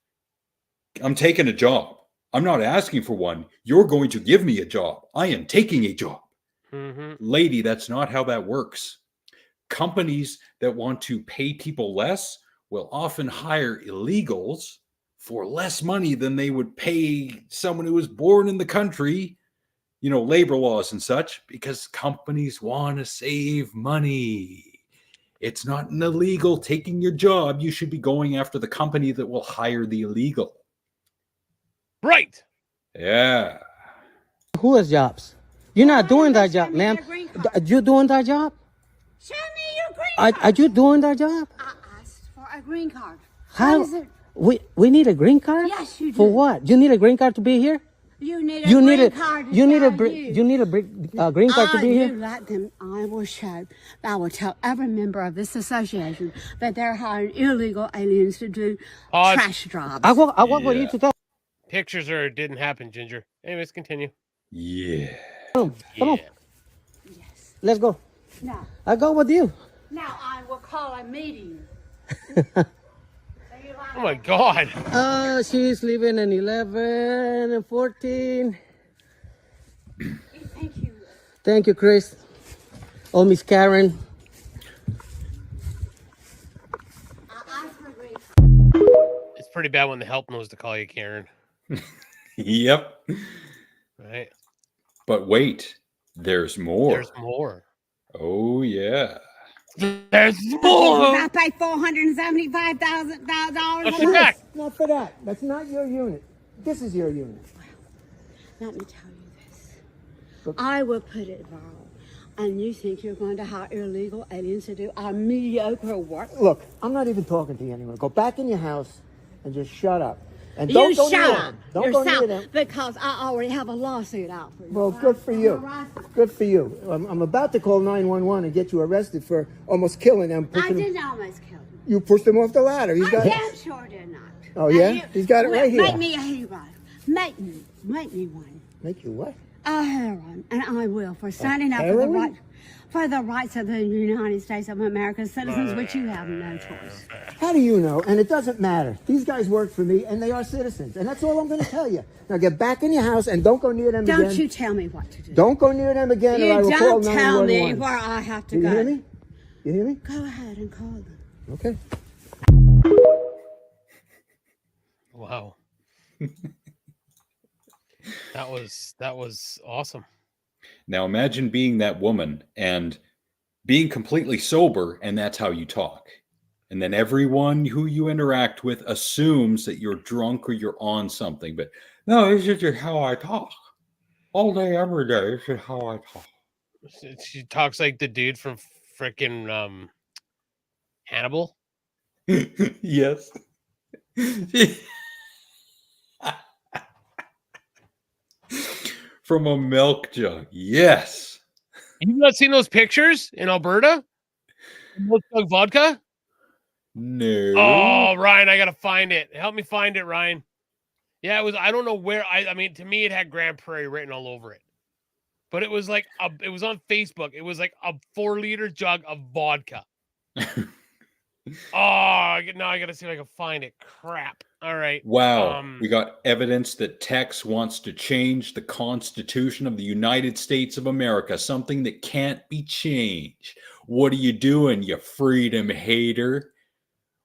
I'm taking a job. I'm not asking for one. You're going to give me a job. I am taking a job. Lady, that's not how that works. Companies that want to pay people less will often hire illegals for less money than they would pay someone who was born in the country, labor laws and such, because companies want to save money. It's not an illegal taking your job. You should be going after the company that will hire the illegal. Right. Yeah. Who has jobs? You're not doing that job, ma'am. Are you doing that job? Show me your green card. Are you doing that job? I asked for a green card. How? We need a green card? Yes, you do. For what? You need a green card to be here? You need a green card. You need a green card to be here? You let them. I will tell every member of this association that they're hiring illegal aliens to do trash jobs. I want for you to tell. Pictures or it didn't happen, Ginger. Anyways, continue. Yeah. Come on. Yes. Let's go. Now. I'll go with you. Now I will call a meeting. Oh my God. She's leaving in 11 and 14. Thank you. Thank you, Chris. Oh, Miss Karen. It's pretty bad when the help knows to call you Karen. Yep. Right. But wait, there's more. There's more. Oh, yeah. There's more. I pay $475,000. Not for that. That's not your unit. This is your unit. Let me tell you this. I will put it viral. And you think you're going to hire illegal aliens to do our mediocre work? Look, I'm not even talking to you anymore. Go back in your house and just shut up. And don't go shut near up them. Don't go near them. Because I already have a lawsuit out for you. Well, good for you. Good for you. I'm about to call 911 and get you arrested for almost killing them. I didn't almost kill him. You pushed him off the ladder. I damn sure did not. Oh, yeah? He's got it right here. Make me a hero. Make me one. Make you what? A hero. And I will, for standing up for the rights of the United States of America citizens, which you have no choice. How do you know? And it doesn't matter. These guys work for me, and they are citizens. And that's all I'm going to tell you. Now get back in your house and don't go near them again. Don't you tell me what to do. Don't go near them again, or I will call 911. You don't tell me where I have to go. You hear me? You hear me? Go ahead and call them. Okay. Wow. That was awesome. Now imagine being that woman and being completely sober, and that's how you talk. And then everyone who you interact with assumes that you're drunk or you're on something. But no, this is just how I talk. All day, every day, this is how I talk. She talks like the dude from frickin' Hannibal. Yes. From a milk jug. Yes. You've not seen those pictures in Alberta? Milk jug vodka? No. Oh, Ryan, I gotta find it. Help me find it, Ryan. Yeah, it was. I don't know where. I mean, to me, it had Grand Prairie written all over it, but it was like it was on Facebook. It was like a 4-liter jug of vodka. Oh, now I gotta see if I can find it. Crap. All right. Wow. We got evidence that Tex wants to change the Constitution of the United States of America, something that can't be changed. What are you doing, you freedom hater?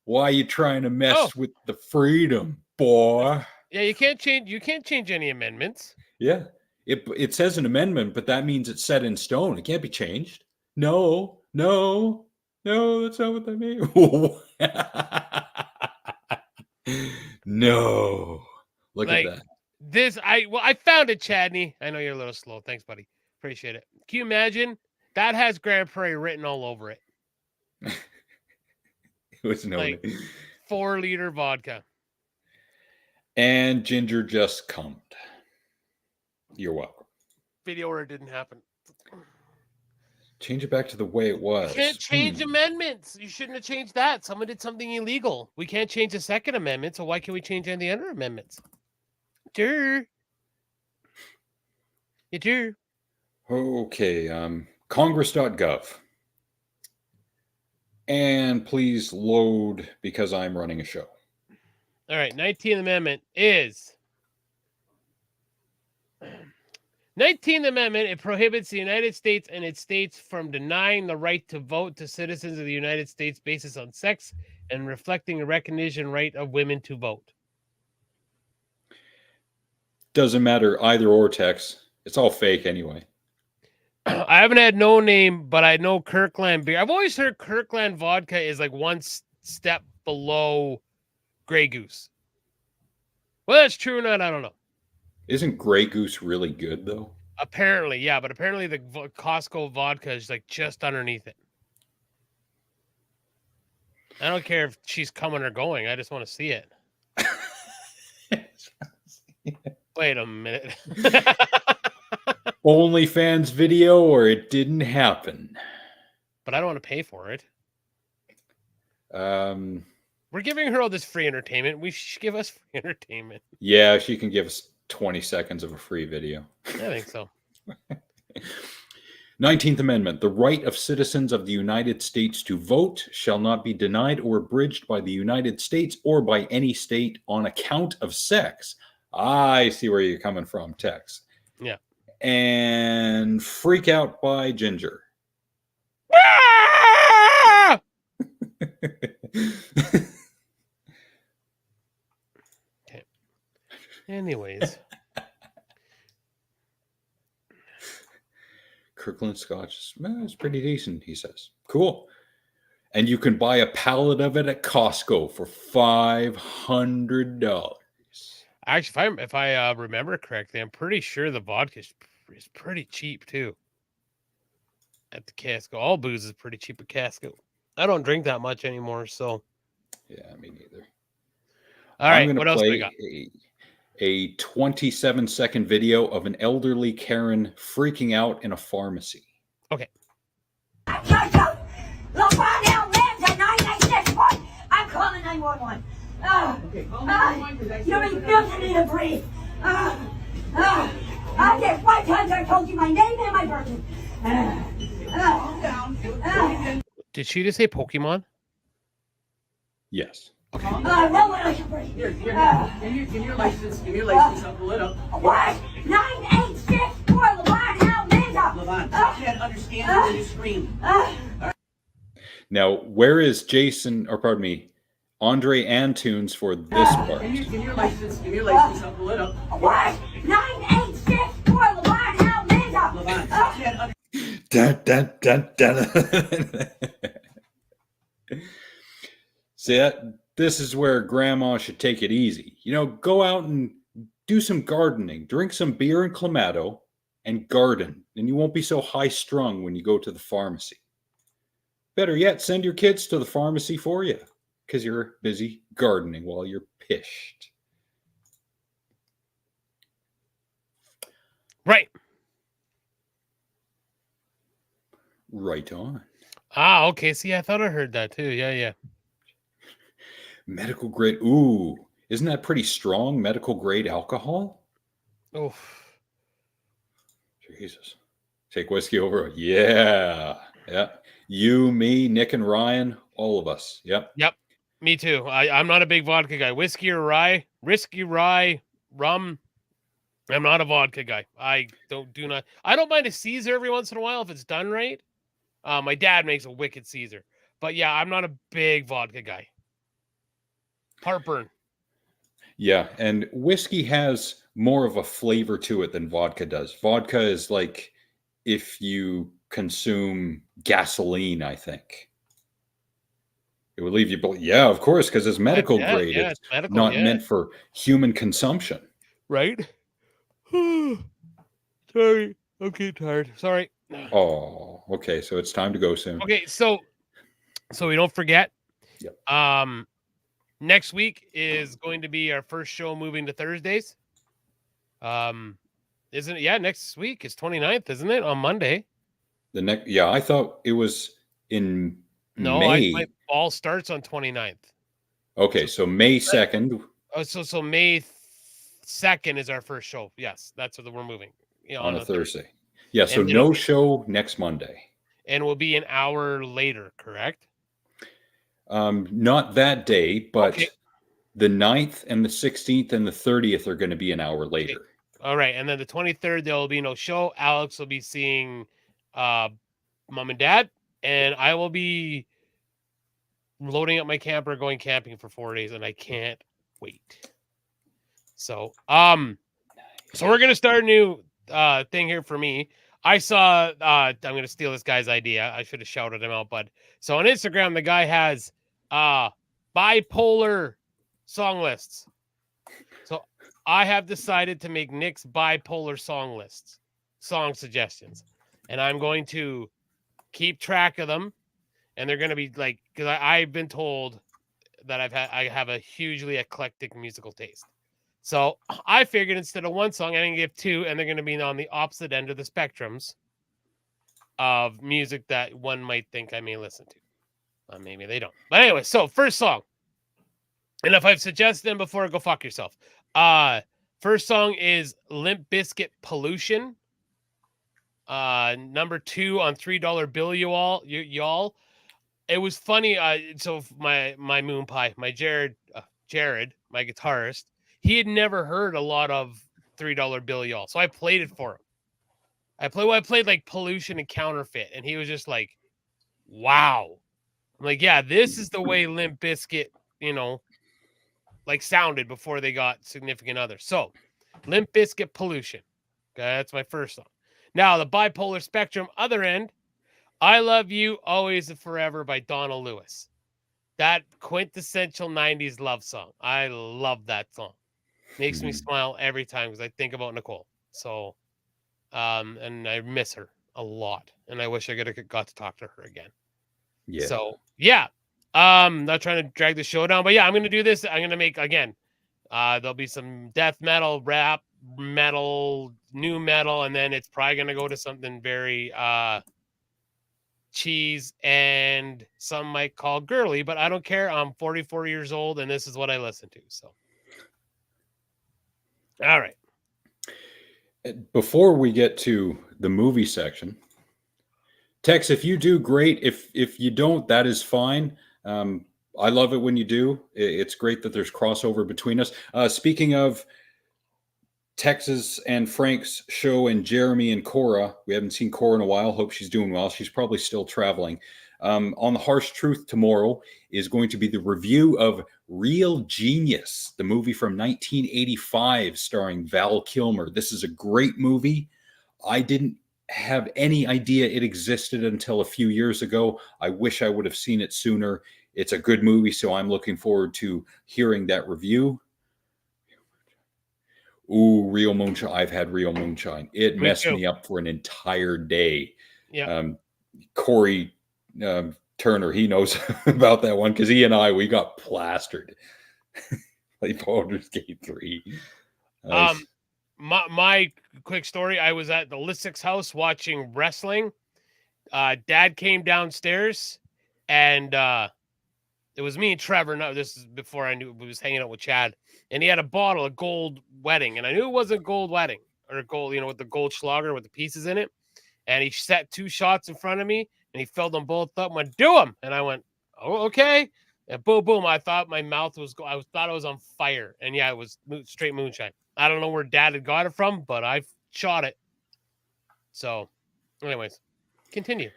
Why are you trying to mess with the freedom, boy? Yeah, you can't change any amendments. Yeah. It says an amendment, but that means it's set in stone. It can't be changed. No, that's not what that means. No. Look at that. I found it, Chadney. I know you're a little slow. Thanks, buddy. Appreciate it. Can you imagine? That has Grand Prairie written all over it. It was no like 4-liter vodka. And Ginger just cummed. You're welcome. Video where it didn't happen. Change it back to the way it was. You can't change amendments. You shouldn't have changed that. Someone did something illegal. We can't change the Second Amendment, so why can we change any other amendments? You do. Okay, Congress.gov. And please load because I'm running a show. All right, 19th Amendment is... 19th Amendment, it prohibits the United States and its states from denying the right to vote to citizens of the United States based on sex and reflecting the recognition right of women to vote. Doesn't matter either or, Tex. It's all fake anyway. I haven't had No Name, but I know Kirkland beer. I've always heard Kirkland vodka is like one step below Grey Goose. Well, that's true or not, I don't know. Isn't Grey Goose really good, though? Apparently, yeah, but apparently the Costco vodka is like just underneath it. I don't care if she's coming or going. I just want to see it. Wait a minute. OnlyFans video or it didn't happen. But I don't want to pay for it. We're giving her all this free entertainment. We should give us free entertainment. Yeah, she can give us 20 seconds of a free video. I think so. 19th Amendment. The right of citizens of the United States to vote shall not be denied or abridged by the United States or by any state on account of sex. I see where you're coming from, Tex. Yeah. And Freak Out by Ginger. Okay. Anyways. Kirkland Scotch is pretty decent, he says. Cool. And you can buy a pallet of it at Costco for $500. Actually, if I remember correctly, I'm pretty sure the vodka is pretty cheap too. At the Costco, all booze is pretty cheap at Costco. I don't drink that much anymore, so. Yeah, me neither. All right, what else do we got? A 27-second video of an elderly Karen freaking out in a pharmacy. Okay. I'm calling 911. You ain't nothing to breathe. Okay, 5 times I told you my name and my birthday. Calm down. Did she just say Pokemon? Yes. Okay. No one else can breathe. Give me your license. Give me your license. I'll pull it up. What? 9864 Levant Almeida. Levant, I can't understand when you scream. Now, where is Jason, or pardon me, Andre Antunes for this part. Give me your license. Give me your license. I'll pull it up. What? 9864 Levant House Ninja. Dun, dun, dun, dun. See, this is where grandma should take it easy. You know, go out and do some gardening, drink some beer and Clamato, and garden, and you won't be so high-strung when you go to the pharmacy. Better yet, send your kids to the pharmacy for you, because you're busy gardening while you're pished. Right. Right on. Ah, okay. See, I thought I heard that too. Yeah. Medical grade. Ooh, isn't that pretty strong? Medical grade alcohol? Oh, Jesus. Take whiskey over. Yeah. You, me, Nick, and Ryan, all of us. Yep. Me too. I'm not a big vodka guy. Whiskey or rye, rum. I'm not a vodka guy. I don't mind a Caesar every once in a while if it's done right. My dad makes a wicked Caesar, but yeah, I'm not a big vodka guy. Heartburn. Yeah, and whiskey has more of a flavor to it than vodka does. Vodka is like if you consume gasoline, I think. It would leave you, yeah, of course, because it's medical grade. Yeah, it's medical, not meant for human consumption. Right? Sorry, I'm getting tired. Sorry. Oh, okay. So it's time to go soon. Okay, so we don't forget. Yep. Next week is going to be our first show moving to Thursdays. Isn't it? Yeah, next week is 29th, isn't it? On Monday. Yeah, I thought it was in May. May. All starts on 29th. Okay, so May 2nd. Oh, so May 2nd is our first show. Yes, that's what we're moving. On a Thursday. Yeah, so and no show next Monday. And we'll be an hour later, correct? Not that day, but the 9th and the 16th and the 30th are going to be an hour later. Okay. All right, and then the 23rd, there will be no show. Alex will be seeing Mom and Dad, and I will be loading up my camper, going camping for 4 days, and I can't wait. So, so we're going to start a new thing here for me. I saw, I'm going to steal this guy's idea. I should have shouted him out, but so on Instagram, the guy has bipolar song lists. So I have decided to make Nick's bipolar song lists, song suggestions, and I'm going to keep track of them. And they're going to be like, because I've been told that I have a hugely eclectic musical taste. So I figured instead of one song, I'm going to give two, and they're going to be on the opposite end of the spectrums of music that one might think I may listen to. Maybe they don't. But anyway, so first song. And if I've suggested them before, go fuck yourself. First song is Limp Bizkit Pollution. Number 2 on $3 bill, y'all. It was funny. So my moon pie, my Jared, my guitarist, he had never heard a lot of $3 bill, y'all. So I played it for him. I played like Pollution and Counterfeit, and he was just like, "Wow!" I'm like, "Yeah, this is the way Limp Bizkit, like sounded before they got significant others." So, Limp Bizkit Pollution. Okay, that's my first song. Now the bipolar spectrum, other end. I Love You, Always and Forever by Donna Lewis. That quintessential 90s love song. I love that song. Makes me smile every time because I think about Nicole. So, and I miss her a lot. And I wish I could have got to talk to her again. Yeah. So, yeah. Not trying to drag the show down, but yeah, I'm going to do this. I'm going to make, again, there'll be some death metal, rap, metal, new metal, and then it's probably going to go to something very, cheese and some might call girly, but I don't care. I'm 44 years old and this is what I listen to. So, all right. Before we get to the movie section, Tex, if you do, great. If you don't, that is fine. I love it when you do. It's great that there's crossover between us. Speaking of Texas and Frank's show and Jeremy and Cora, we haven't seen Cora in a while. Hope she's doing well. She's probably still traveling. On the Harsh Truth tomorrow is going to be the review of Real Genius, the movie from 1985 starring Val Kilmer. This is a great movie. I didn't have any idea it existed until a few years ago. I wish I would have seen it sooner. It's a good movie, so I'm looking forward to hearing that review. Ooh, real moonshine. I've had real moonshine. It messed me up for an entire day. Yeah. Corey Turner, he knows about that one because he and we got plastered. Like Baldur's Gate 3. My quick story, I was at the Lysic's house watching wrestling. Dad came downstairs and it was me and Trevor. No, this is before I knew we was hanging out with Chad. And he had a bottle of gold wedding. And I knew it wasn't gold wedding or gold, with the gold schlager with the pieces in it. And he set 2 shots in front of me and he filled them both up and went, do them. And I went, oh, okay. And boom, boom. I thought my mouth was, I thought I was on fire. And yeah, it was straight moonshine. I don't know where Dad had got it from, but I shot it. So anyways, continue.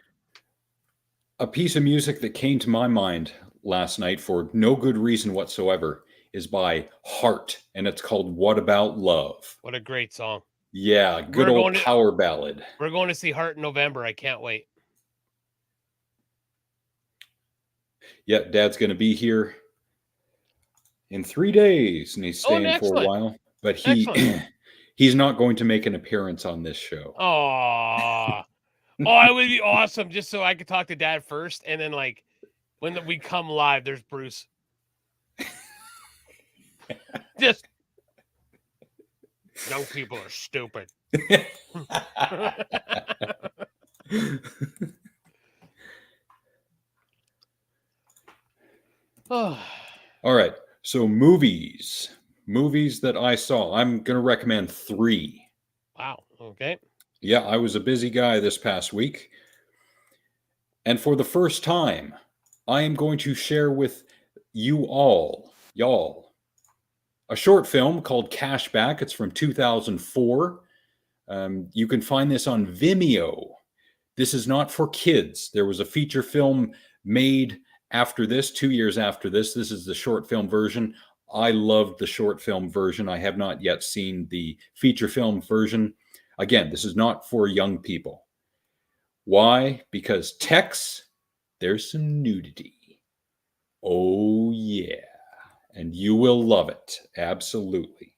A piece of music that came to my mind last night for no good reason whatsoever is by Heart, and it's called What About Love? What a great song. Yeah, good old power ballad. We're going to see Heart in November. I can't wait. Yeah, Dad's going to be in 3 days, and he's staying for a while. But he's not going to make an appearance on this show. Oh, it would be awesome just so I could talk to Dad first, and then when we come live, there's Bruce. Just young people are stupid. All right. So movies that I saw. I'm going to recommend 3. Wow. Okay. Yeah, I was a busy guy this past week. And for the first time, I am going to share with y'all, a short film called Cashback. It's from 2004. You can find this on Vimeo. This is not for kids. There was a feature film made after this, 2 years after this. This is the short film version. I loved the short film version. I have not yet seen the feature film version. Again, this is not for young people. Why? Because Tex, there's some nudity. Oh, yeah. And you will love it. Absolutely.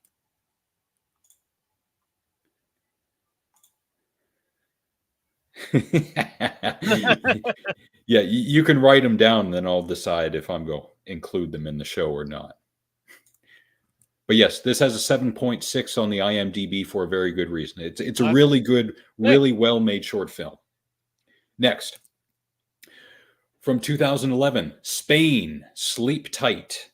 Yeah, you can write them down, and then I'll decide if I'm going to include them in the show or not. But yes, this has a 7.6 on the IMDb for a very good reason. It's a really good, really well-made short film. Next, from 2011, Spain, Sleep Tight.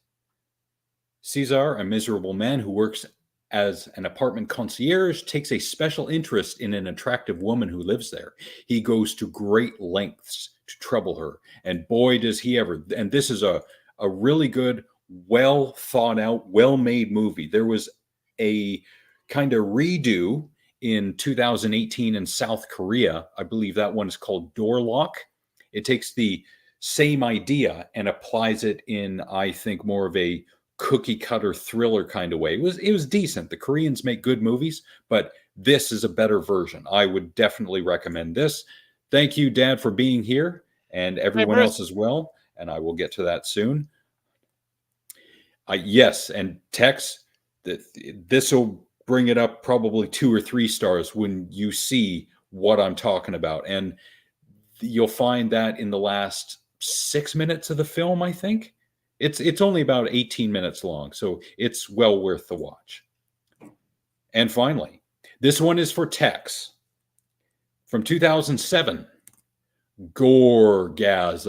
Cesar, a miserable man who works as an apartment concierge, takes a special interest in an attractive woman who lives there. He goes to great lengths to trouble her, and boy, does he ever. And this is a really good, well thought out, well made movie. There was a kind of redo in 2018 in South Korea. I believe that one is called Door Lock. It takes the same idea and applies it in, I think, more of a cookie cutter thriller kind of way. It was decent. The Koreans make good movies, but this is a better version. I would definitely recommend this. Thank you, Dad, for being here, and everyone else as well. And I will get to that soon. Yes, and Tex, this will bring it up probably 2 or 3 stars when you see what I'm talking about. And you'll find that in the last 6 minutes of the film, I think. It's only about 18 minutes long, so it's well worth the watch. And finally, this one is for Tex. From 2007, Gorgasm.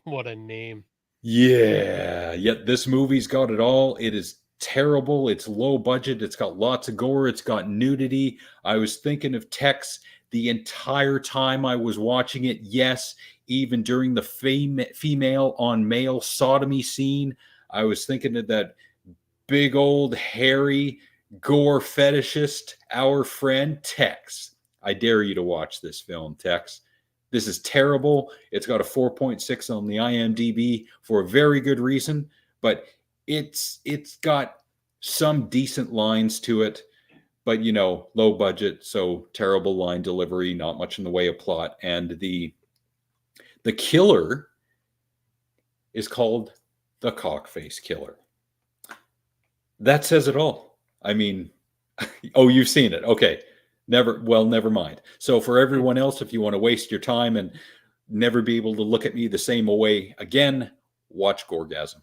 What a name. Yeah, yet this movie's got it all. It is terrible. It's low budget. It's got lots of gore. It's got nudity. I was thinking of Tex the entire time I was watching it. Yes, even during the female on male sodomy scene, I was thinking of that big old hairy gore fetishist, our friend Tex. I dare you to watch this film, Tex. This is terrible. It's got a 4.6 on the IMDb for a very good reason, but it's got some decent lines to it, but low budget, so terrible line delivery, not much in the way of plot. And the killer is called the Cockface Killer. That says it all. I mean, oh, you've seen it. Okay. Never mind. So for everyone else, if you want to waste your time and never be able to look at me the same way again, watch Gorgasm.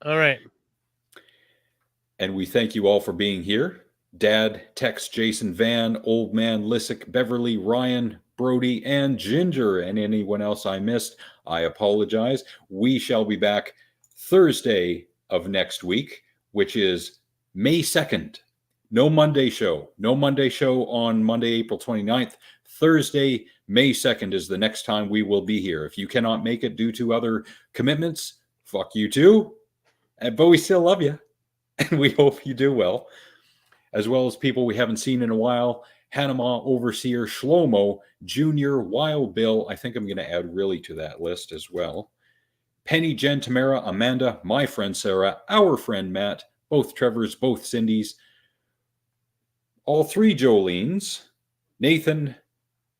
All right. And we thank you all for being here. Dad, Tex, Jason, Van, Old Man, Lissick, Beverly, Ryan, Brody, and Ginger, and anyone else I missed, I apologize. We shall be back Thursday of next week, which is May 2nd. No Monday show. No Monday show on Monday, April 29th. Thursday, May 2nd is the next time we will be here. If you cannot make it due to other commitments, fuck you too. But we still love you. And we hope you do well. As well as people we haven't seen in a while. Hanama, Overseer, Shlomo, Junior, Wild Bill. I think I'm going to add really to that list as well. Penny, Jen, Tamara, Amanda, my friend Sarah, our friend Matt, both Trevors, both Cindys, all three Jolenes, Nathan,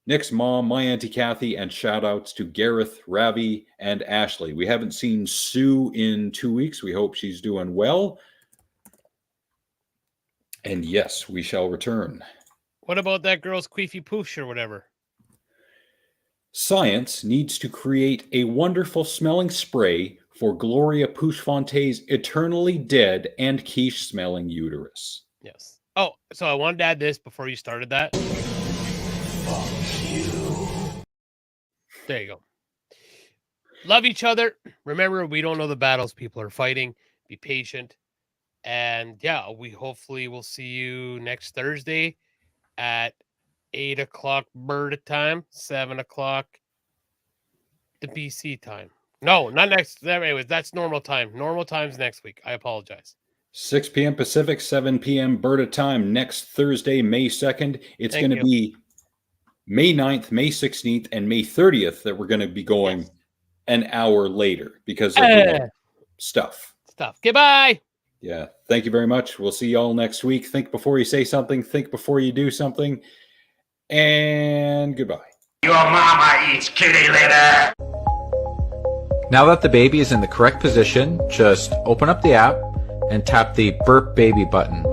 Nick's mom, my Auntie Kathy, and shout outs to Gareth, Ravi, and Ashley. We haven't seen Sue in 2 weeks. We hope she's doing well. And yes, we shall return. What about that girl's queefy poosh or whatever? Science needs to create a wonderful smelling spray for Gloria Pouchfonte's eternally dead and quiche smelling uterus. Yes. Oh, so I wanted to add this before you started that. There you go. Love each other. Remember, we don't know the battles people are fighting. Be patient. And yeah, we hopefully will see you next Thursday at 8 o'clock Berta time, 7 o'clock the BC time. No, not next. Anyways, that's normal time. Normal time's next week. I apologize. 6 p.m. Pacific, 7 p.m. Berta time next Thursday, May 2nd. It's going to be May 9th, May 16th, and May 30th that we're going to be going an hour later because of stuff. Goodbye. Yeah. Thank you very much. We'll see you all next week. Think before you say something. Think before you do something. And goodbye. Your mama eats kitty litter. Now that the baby is in the correct position, just open up the app and tap the burp baby button.